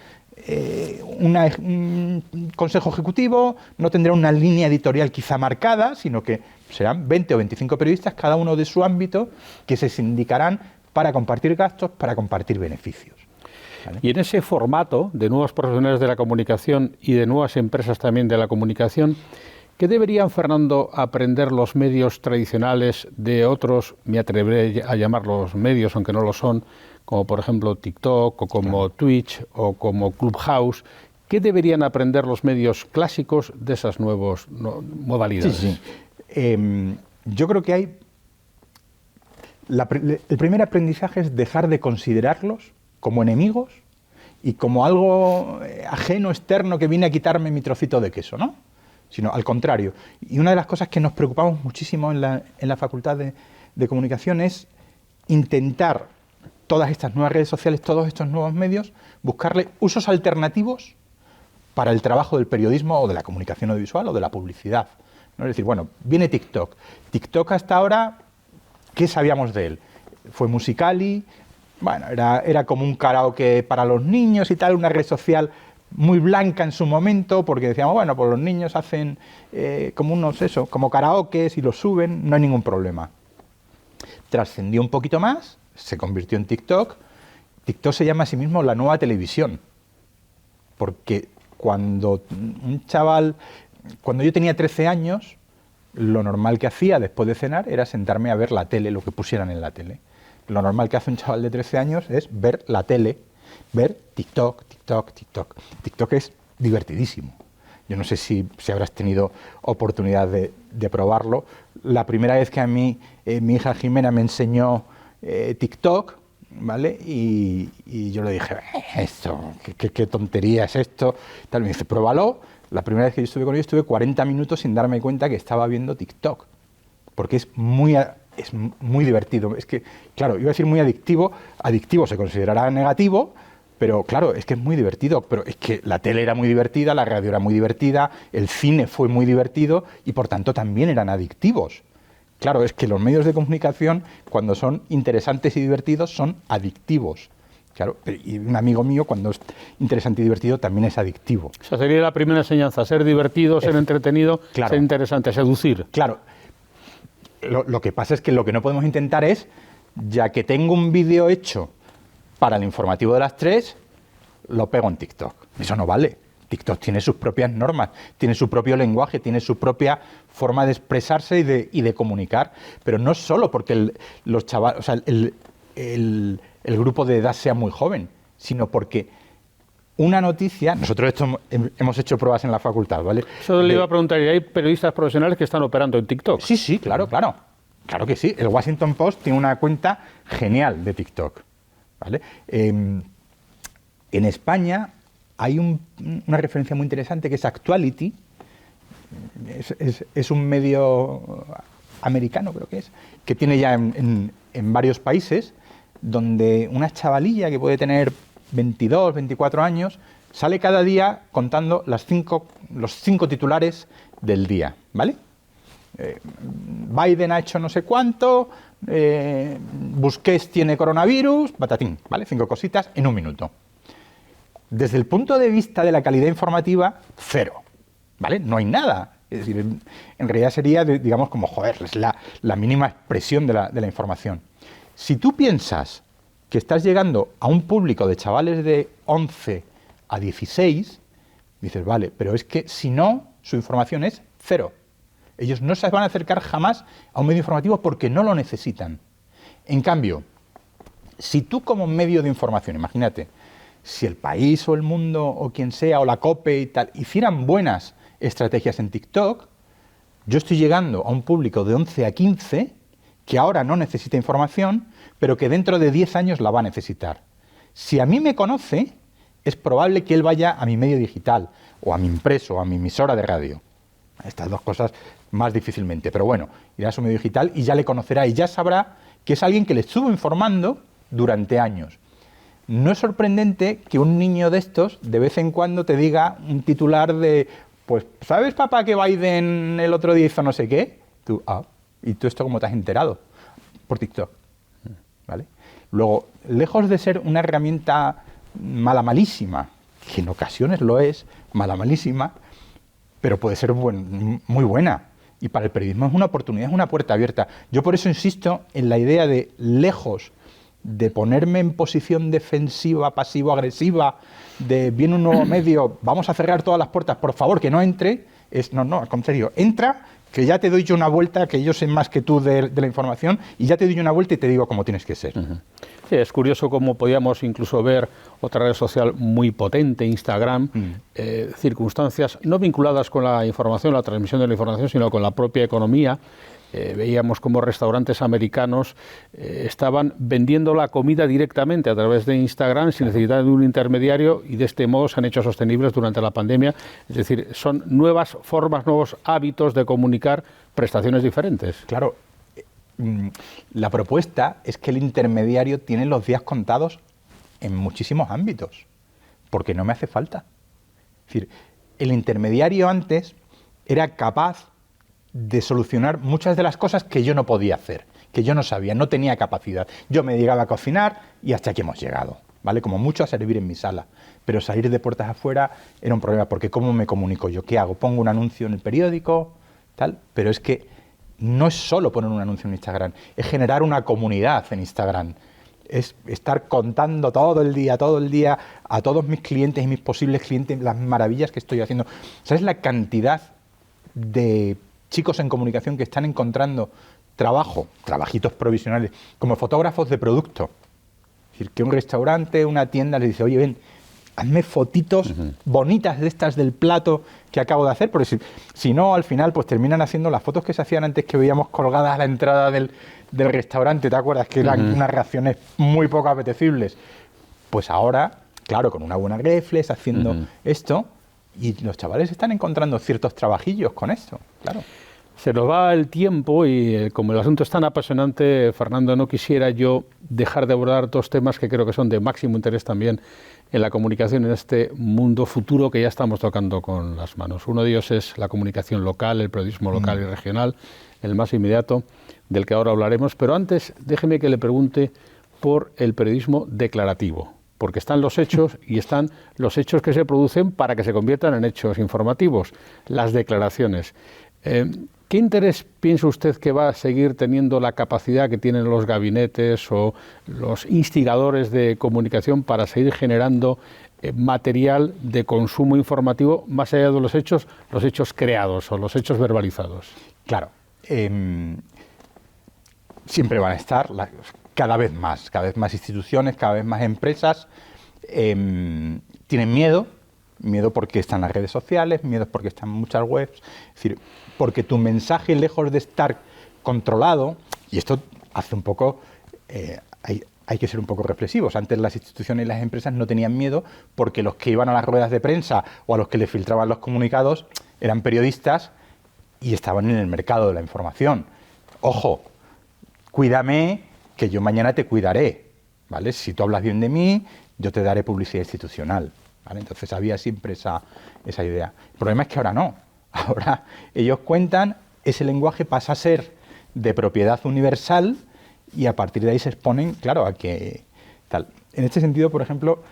un consejo ejecutivo, no tendrá una línea editorial quizá marcada, sino que serán 20 o 25 periodistas, cada uno de su ámbito, que se sindicarán para compartir gastos, para compartir beneficios, ¿vale? Y en ese formato de nuevos profesionales de la comunicación y de nuevas empresas también de la comunicación, ¿qué deberían, Fernando, aprender los medios tradicionales de otros, me atreveré a llamarlos medios, aunque no lo son, como por ejemplo TikTok o como Twitch o como Clubhouse? ¿Qué deberían aprender los medios clásicos de esas nuevas modalidades? Sí. Yo creo que hay... el primer aprendizaje es dejar de considerarlos como enemigos y como algo ajeno, externo, que viene a quitarme mi trocito de queso, ¿no? Sino al contrario. Y una de las cosas que nos preocupamos muchísimo en la Facultad de Comunicación es intentar todas estas nuevas redes sociales, todos estos nuevos medios, buscarle usos alternativos para el trabajo del periodismo o de la comunicación audiovisual o de la publicidad, ¿no? Es decir, bueno, viene TikTok. TikTok hasta ahora, ¿qué sabíamos de él? Fue Musical.ly, bueno, era como un karaoke para los niños y tal, una red social muy blanca en su momento, porque decíamos, bueno, pues los niños hacen como karaokes y los suben, no hay ningún problema. Trascendió un poquito más, se convirtió en TikTok. TikTok se llama a sí mismo la nueva televisión, porque cuando yo tenía 13 años, lo normal que hacía después de cenar era sentarme a ver la tele, lo que pusieran en la tele. Lo normal que hace un chaval de 13 años es ver la tele, ver TikTok. TikTok es divertidísimo. Yo no sé si habrás tenido oportunidad de probarlo. La primera vez que a mí mi hija Jimena me enseñó TikTok, ¿vale? Y yo le dije, ¿qué tontería es esto? Tal, me dice, pruébalo. La primera vez que yo estuve con ella estuve 40 minutos sin darme cuenta que estaba viendo TikTok, porque es muy divertido. Es que, claro, iba a decir muy adictivo. Adictivo se considerará negativo, pero claro, es que es muy divertido. Pero es que la tele era muy divertida, la radio era muy divertida, el cine fue muy divertido y por tanto también eran adictivos. Claro, es que los medios de comunicación, cuando son interesantes y divertidos, son adictivos. Claro, y un amigo mío, cuando es interesante y divertido, también es adictivo. O sea, sería la primera enseñanza, ser divertido, ser entretenido, claro, ser interesante, seducir. Claro. Lo que pasa es que lo que no podemos intentar es, ya que tengo un vídeo hecho para el informativo de las 3, lo pego en TikTok. Eso no vale. TikTok tiene sus propias normas, tiene su propio lenguaje, tiene su propia forma de expresarse y de comunicar. Pero no solo porque los chavales, o sea, el grupo de edad sea muy joven, sino porque una noticia, nosotros esto hemos hecho pruebas en la facultad, ¿vale? Eso le iba a preguntar, ¿y hay periodistas profesionales que están operando en TikTok? Sí, claro. Claro que sí. El Washington Post tiene una cuenta genial de TikTok, ¿vale? En España hay una referencia muy interesante que es Actuality. Es un medio americano, creo que tiene ya en varios países, donde una chavalilla que puede tener 22, 24 años, sale cada día contando los 5 titulares del día, ¿vale? Biden ha hecho no sé cuánto, Busquets tiene coronavirus, batatín, ¿vale? 5 cositas en un minuto. Desde el punto de vista de la calidad informativa, 0, ¿vale? No hay nada. Es decir, en realidad sería, digamos, como, joder, es la mínima expresión de la información. Si tú piensas que estás llegando a un público de chavales de 11 a 16, dices, vale, pero es que si no, su información es 0. Ellos no se van a acercar jamás a un medio informativo porque no lo necesitan. En cambio, si tú como medio de información, imagínate, si El País o El Mundo o quien sea, o la COPE y tal, hicieran buenas estrategias en TikTok, yo estoy llegando a un público de 11 a 15 que ahora no necesita información, pero que dentro de 10 años la va a necesitar. Si a mí me conoce, es probable que él vaya a mi medio digital, o a mi impreso, o a mi emisora de radio. Estas 2 cosas más difícilmente, pero bueno, irá a su medio digital y ya le conocerá y ya sabrá que es alguien que le estuvo informando durante años. No es sorprendente que un niño de estos de vez en cuando te diga un titular de, pues, ¿sabes, papá, que Biden el otro día hizo no sé qué? Tú, ¿y tú esto cómo te has enterado? Por TikTok, ¿vale? Luego, lejos de ser una herramienta malísima, que en ocasiones lo es, malísima, pero puede ser muy buena. Y para el periodismo es una oportunidad, es una puerta abierta. Yo por eso insisto en la idea de, lejos de ponerme en posición defensiva, pasivo-agresiva, de viene un nuevo medio, vamos a cerrar todas las puertas, por favor, que no entre, no, al contrario, entra, que ya te doy yo una vuelta, que yo sé más que tú de la información, y ya te doy una vuelta y te digo cómo tienes que ser. Sí, es curioso cómo podíamos incluso ver otra red social muy potente, Instagram, circunstancias no vinculadas con la información, la transmisión de la información, sino con la propia economía. Veíamos como restaurantes americanos estaban vendiendo la comida directamente a través de Instagram sin necesidad de un intermediario, y de este modo se han hecho sostenibles durante la pandemia. Es decir, son nuevas formas, nuevos hábitos de comunicar prestaciones diferentes. Claro, la propuesta es que el intermediario tiene los días contados en muchísimos ámbitos, porque no me hace falta. Es decir, el intermediario antes era capaz de solucionar muchas de las cosas que yo no podía hacer, que yo no sabía, no tenía capacidad. Yo me dedicaba a cocinar y hasta aquí hemos llegado, ¿vale? Como mucho a servir en mi sala, pero salir de puertas afuera era un problema, porque ¿cómo me comunico yo? ¿Qué hago? ¿Pongo un anuncio en el periódico? Tal, pero es que no es solo poner un anuncio en Instagram, es generar una comunidad en Instagram, es estar contando todo el día a todos mis clientes y mis posibles clientes las maravillas que estoy haciendo. ¿Sabes la cantidad de chicos en comunicación que están encontrando trabajitos provisionales, como fotógrafos de producto? Es decir, que un restaurante, una tienda les dice, oye, ven, hazme fotitos bonitas de estas del plato que acabo de hacer, porque si no, al final, pues terminan haciendo las fotos que se hacían antes, que veíamos colgadas a la entrada del restaurante, ¿te acuerdas? Que eran unas reacciones muy poco apetecibles. Pues ahora, claro, con una buena reflex, haciendo esto, y los chavales están encontrando ciertos trabajillos con esto, claro. Se nos va el tiempo y como el asunto es tan apasionante, Fernando, no quisiera yo dejar de abordar 2 temas que creo que son de máximo interés también en la comunicación en este mundo futuro que ya estamos tocando con las manos. Uno de ellos es la comunicación local, el periodismo local y regional, el más inmediato, del que ahora hablaremos. Pero antes, déjeme que le pregunte por el periodismo declarativo. porque están los hechos y están los hechos que se producen para que se conviertan en hechos informativos, las declaraciones. ¿Qué interés piensa usted que va a seguir teniendo la capacidad que tienen los gabinetes o los instigadores de comunicación para seguir generando material de consumo informativo más allá de los hechos creados o los hechos verbalizados? Claro, siempre van a estar cada vez más instituciones, cada vez más empresas tienen miedo porque están las redes sociales, miedo porque están muchas webs, es decir, porque tu mensaje, lejos de estar controlado, y esto hace un poco, hay que ser un poco reflexivos. Antes las instituciones y las empresas no tenían miedo porque los que iban a las ruedas de prensa o a los que les filtraban los comunicados eran periodistas y estaban en el mercado de la información. Ojo, cuídame que yo mañana te cuidaré, ¿vale? Si tú hablas bien de mí, yo te daré publicidad institucional, ¿vale? Entonces había siempre esa idea. El problema es que ahora no. Ahora ellos cuentan, ese lenguaje pasa a ser de propiedad universal y a partir de ahí se exponen, claro, a que tal. En este sentido, por ejemplo,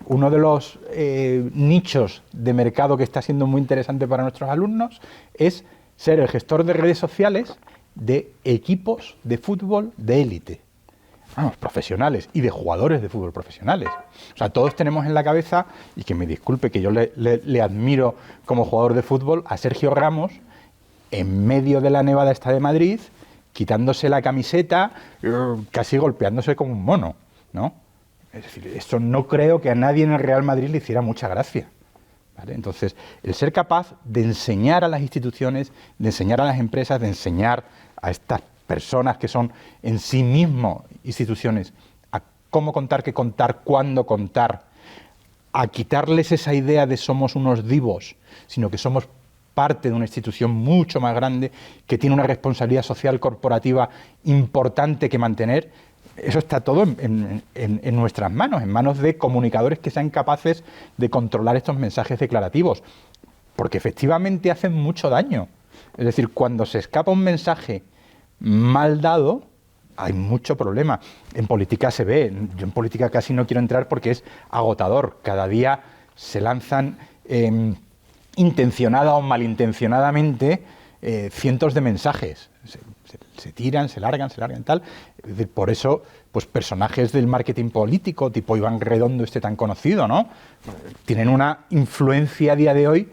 uno de los nichos de mercado que está siendo muy interesante para nuestros alumnos es ser el gestor de redes sociales de equipos de fútbol de élite. Vamos, profesionales y de jugadores de fútbol profesionales. O sea, todos tenemos en la cabeza, y que me disculpe que yo le admiro como jugador de fútbol, a Sergio Ramos en medio de la nevada esta de Madrid, quitándose la camiseta, casi golpeándose como un mono, ¿no? Es decir, esto no creo que a nadie en el Real Madrid le hiciera mucha gracia, ¿vale? Entonces, el ser capaz de enseñar a las instituciones, de enseñar a las empresas, de enseñar a estas personas que son en sí mismos instituciones, a cómo contar, qué contar, cuándo contar, a quitarles esa idea de somos unos divos, sino que somos parte de una institución mucho más grande que tiene una responsabilidad social corporativa importante que mantener. Eso está todo en nuestras manos, en manos de comunicadores que sean capaces de controlar estos mensajes declarativos, porque efectivamente hacen mucho daño. Es decir, cuando se escapa un mensaje mal dado, hay mucho problema. En política se ve, yo en política casi no quiero entrar porque es agotador. Cada día se lanzan intencionada o malintencionadamente cientos de mensajes. Se tiran, se largan tal. Por eso, pues personajes del marketing político, tipo Iván Redondo, tan conocido, ¿no? Tienen una influencia a día de hoy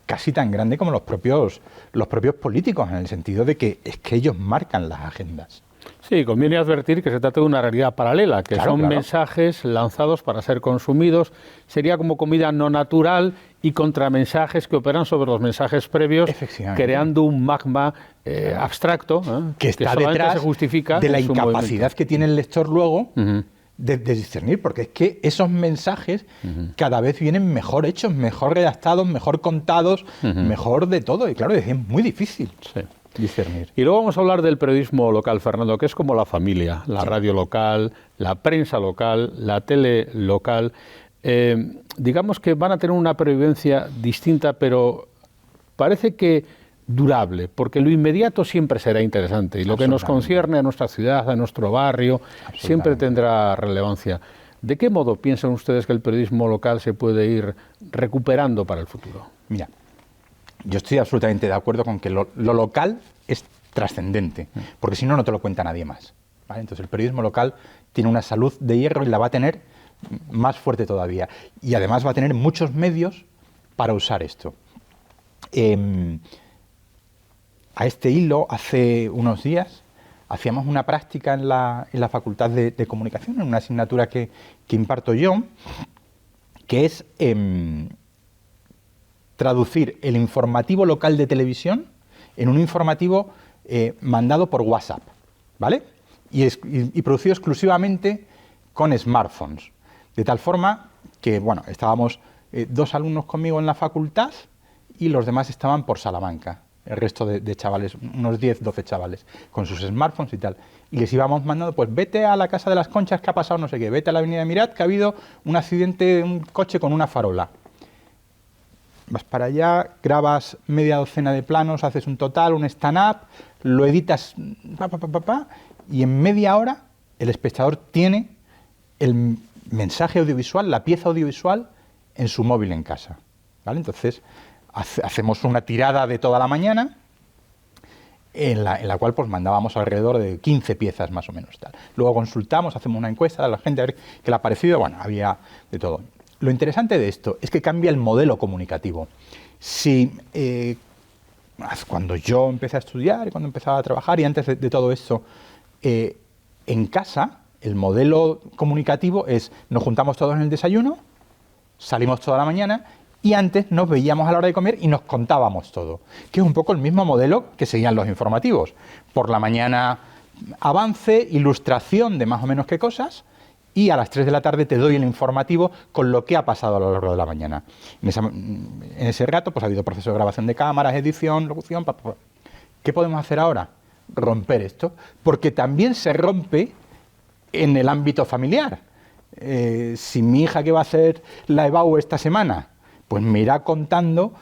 casi tan grande como los propios políticos, en el sentido de que es que ellos marcan las agendas. Sí, conviene advertir que se trata de una realidad paralela, que son mensajes lanzados para ser consumidos. Sería como comida no natural y contramensajes que operan sobre los mensajes previos, creando un magma abstracto que está detrás se justifica de la incapacidad que tiene el lector luego de discernir, porque es que esos mensajes cada vez vienen mejor hechos, mejor redactados, mejor contados, mejor de todo. Y claro, es muy difícil. Sí. Discernir. Y luego vamos a hablar del periodismo local, Fernando, que es como la familia, la radio local, la prensa local, la tele local. Digamos que van a tener una pervivencia distinta, pero parece que durable, porque lo inmediato siempre será interesante y lo que nos concierne a nuestra ciudad, a nuestro barrio, siempre tendrá relevancia. ¿De qué modo piensan ustedes que el periodismo local se puede ir recuperando para el futuro? Mira, yo estoy absolutamente de acuerdo con que lo local es trascendente, porque si no, no te lo cuenta nadie más, ¿vale? Entonces el periodismo local tiene una salud de hierro y la va a tener más fuerte todavía. Y además va a tener muchos medios para usar esto. A este hilo, hace unos días, hacíamos una práctica en la Facultad de Comunicación, en una asignatura que imparto yo, que es traducir el informativo local de televisión en un informativo mandado por WhatsApp, ¿vale? Y producido exclusivamente con smartphones. De tal forma que, bueno, estábamos 2 alumnos conmigo en la facultad y los demás estaban por Salamanca. El resto de chavales, unos 10, 12 chavales, con sus smartphones y tal. Y les íbamos mandando, pues vete a la Casa de las Conchas que ha pasado no sé qué, vete a la Avenida Mirat que ha habido un accidente, un coche con una farola. Vas para allá, grabas media docena de planos, haces un total, un stand-up, lo editas, y en media hora el espectador tiene mensaje audiovisual, la pieza audiovisual, en su móvil en casa, ¿vale? Entonces, hacemos una tirada de toda la mañana, en la cual pues mandábamos alrededor de 15 piezas más o menos. Tal. Luego consultamos, hacemos una encuesta a la gente a ver qué le ha parecido, bueno, había de todo. Lo interesante de esto es que cambia el modelo comunicativo. Si cuando yo empecé a estudiar y cuando empezaba a trabajar y antes de todo esto, en casa el modelo comunicativo es nos juntamos todos en el desayuno, salimos toda la mañana y antes nos veíamos a la hora de comer y nos contábamos todo, que es un poco el mismo modelo que seguían los informativos. Por la mañana avance, ilustración de más o menos qué cosas, y a las 3 de la tarde te doy el informativo con lo que ha pasado a lo largo de la mañana. En ese rato pues ha habido proceso de grabación de cámaras, edición, locución. ¿Qué podemos hacer ahora? Romper esto, porque también se rompe en el ámbito familiar. Si mi hija que va a hacer la EBAU esta semana, pues me irá contando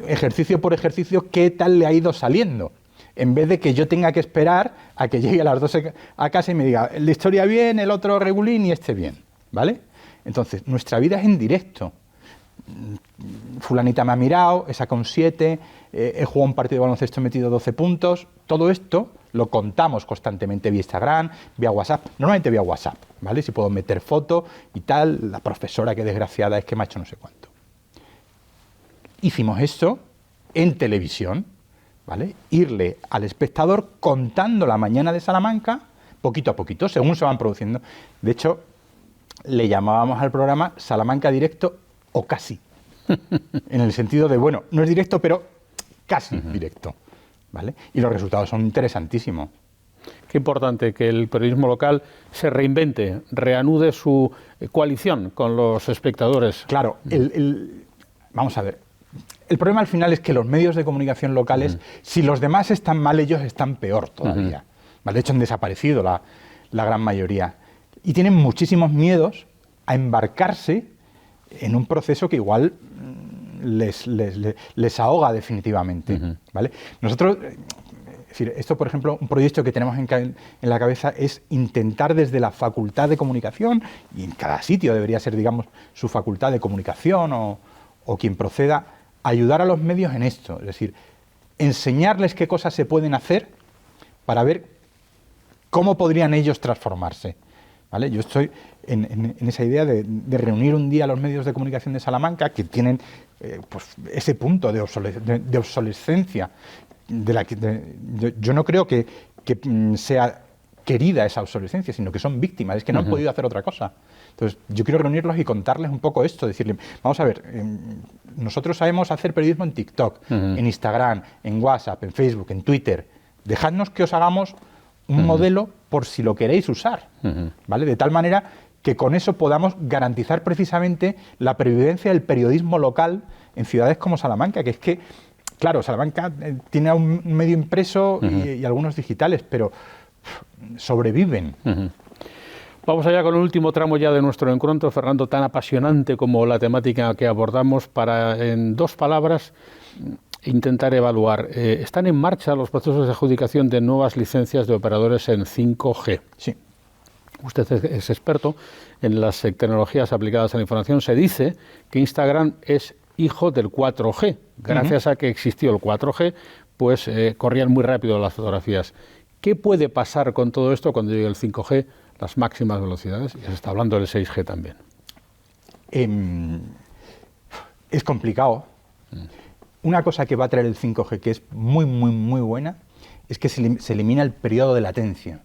ejercicio por ejercicio qué tal le ha ido saliendo, en vez de que yo tenga que esperar a que llegue a las 12 a casa y me diga, la historia bien, el otro regulín y este bien, ¿vale? Entonces, nuestra vida es en directo. Fulanita me ha mirado, he sacado un 7, he jugado un partido de baloncesto, he metido 12 puntos. Todo esto lo contamos constantemente vía Instagram, vía WhatsApp, normalmente vía WhatsApp, ¿vale? Si puedo meter foto y tal, la profesora que desgraciada es que me ha hecho no sé cuánto. Hicimos esto en televisión, ¿vale? Irle al espectador contando la mañana de Salamanca, poquito a poquito, según se van produciendo. De hecho, le llamábamos al programa Salamanca Directo o casi, en el sentido de, bueno, no es directo, pero casi directo, ¿vale? Y los resultados son interesantísimos. Qué importante que el periodismo local se reinvente, reanude su coalición con los espectadores. Claro, vamos a ver. El problema al final es que los medios de comunicación locales, si los demás están mal, ellos están peor todavía. ¿Vale? De hecho, han desaparecido la gran mayoría. Y tienen muchísimos miedos a embarcarse en un proceso que igual les ahoga definitivamente. ¿Vale? Nosotros, es decir, esto, por ejemplo, un proyecto que tenemos en la cabeza es intentar desde la Facultad de Comunicación, y en cada sitio debería ser, digamos, su Facultad de Comunicación o quien proceda, ayudar a los medios en esto, es decir, enseñarles qué cosas se pueden hacer para ver cómo podrían ellos transformarse, ¿vale? Yo estoy en esa idea de reunir un día a los medios de comunicación de Salamanca que tienen pues ese punto de obsolescencia, yo no creo que sea querida esa obsolescencia, sino que son víctimas, es que no han podido hacer otra cosa. Entonces, yo quiero reunirlos y contarles un poco esto, decirles, vamos a ver, nosotros sabemos hacer periodismo en TikTok, en Instagram, en WhatsApp, en Facebook, en Twitter. Dejadnos que os hagamos un modelo por si lo queréis usar, ¿vale? De tal manera que con eso podamos garantizar precisamente la pervivencia del periodismo local en ciudades como Salamanca, que es que, claro, Salamanca tiene un medio impreso y algunos digitales, pero sobreviven. Vamos allá con el último tramo ya de nuestro encuentro, Fernando, tan apasionante como la temática que abordamos, para, en 2 palabras, intentar evaluar. ¿Están en marcha los procesos de adjudicación de nuevas licencias de operadores en 5G? Sí. Usted es experto en las tecnologías aplicadas a la información. Se dice que Instagram es hijo del 4G. Gracias a que existió el 4G, pues corrían muy rápido las fotografías. ¿Qué puede pasar con todo esto cuando llegue el 5G, las máximas velocidades? Y se está hablando del 6G también. Es complicado. Una cosa que va a traer el 5G que es muy, muy, muy buena es que se elimina el periodo de latencia.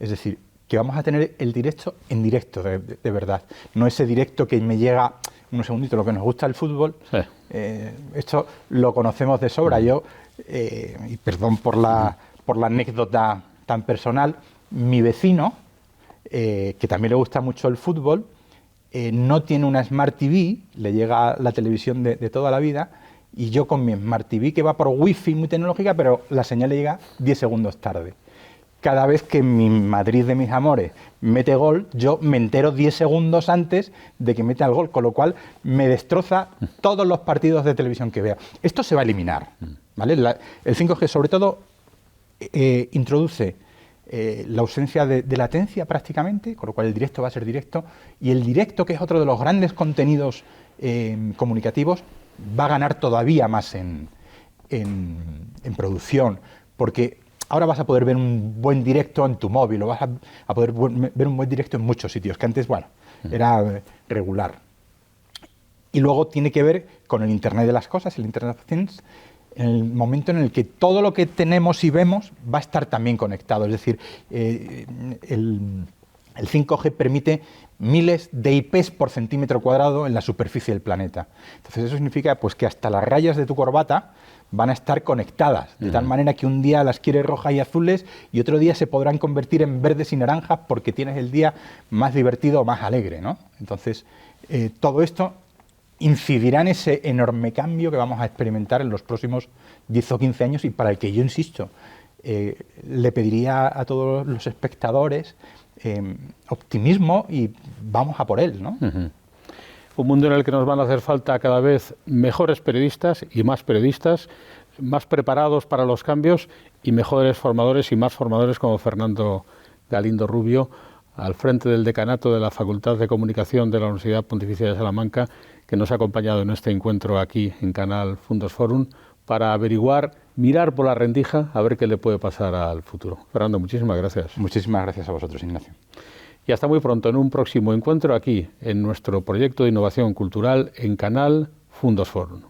Es decir, que vamos a tener el directo en directo, de verdad. No ese directo que me llega unos segunditos, lo que nos gusta el fútbol. Sí. Esto lo conocemos de sobra. Yo, y perdón por la anécdota tan personal, mi vecino, que también le gusta mucho el fútbol, no tiene una Smart TV, le llega la televisión de toda la vida, y yo con mi Smart TV, que va por Wi-Fi muy tecnológica, pero la señal le llega 10 segundos tarde. Cada vez que mi Madrid de mis amores mete gol, yo me entero 10 segundos antes de que meta el gol, con lo cual me destroza todos los partidos de televisión que vea. Esto se va a eliminar, ¿vale? El 5G sobre todo introduce la ausencia de latencia prácticamente, con lo cual el directo va a ser directo, y el directo, que es otro de los grandes contenidos comunicativos, va a ganar todavía más en producción, porque ahora vas a poder ver un buen directo en tu móvil, o vas a poder ver un buen directo en muchos sitios, que antes, bueno, era regular. Y luego tiene que ver con el Internet de las cosas, el Internet of Things, en el momento en el que todo lo que tenemos y vemos va a estar también conectado. Es decir, el 5G permite miles de IPs por centímetro cuadrado en la superficie del planeta. Entonces eso significa pues, que hasta las rayas de tu corbata van a estar conectadas, de tal manera que un día las quieres rojas y azules y otro día se podrán convertir en verdes y naranjas porque tienes el día más divertido o más alegre, ¿no? Entonces, todo esto incidirá en ese enorme cambio que vamos a experimentar en los próximos 10 o 15 años y para el que yo insisto, le pediría a todos los espectadores optimismo y vamos a por él, ¿no? Un mundo en el que nos van a hacer falta cada vez mejores periodistas y más preparados para los cambios y mejores formadores y más formadores como Fernando Galindo Rubio, al frente del decanato de la Facultad de Comunicación de la Universidad Pontificia de Salamanca, que nos ha acompañado en este encuentro aquí en Canal Fundos Forum para averiguar, mirar por la rendija, a ver qué le puede pasar al futuro. Fernando, muchísimas gracias. Muchísimas gracias a vosotros, Ignacio. Y hasta muy pronto en un próximo encuentro aquí en nuestro proyecto de innovación cultural en Canal Fundos Forum.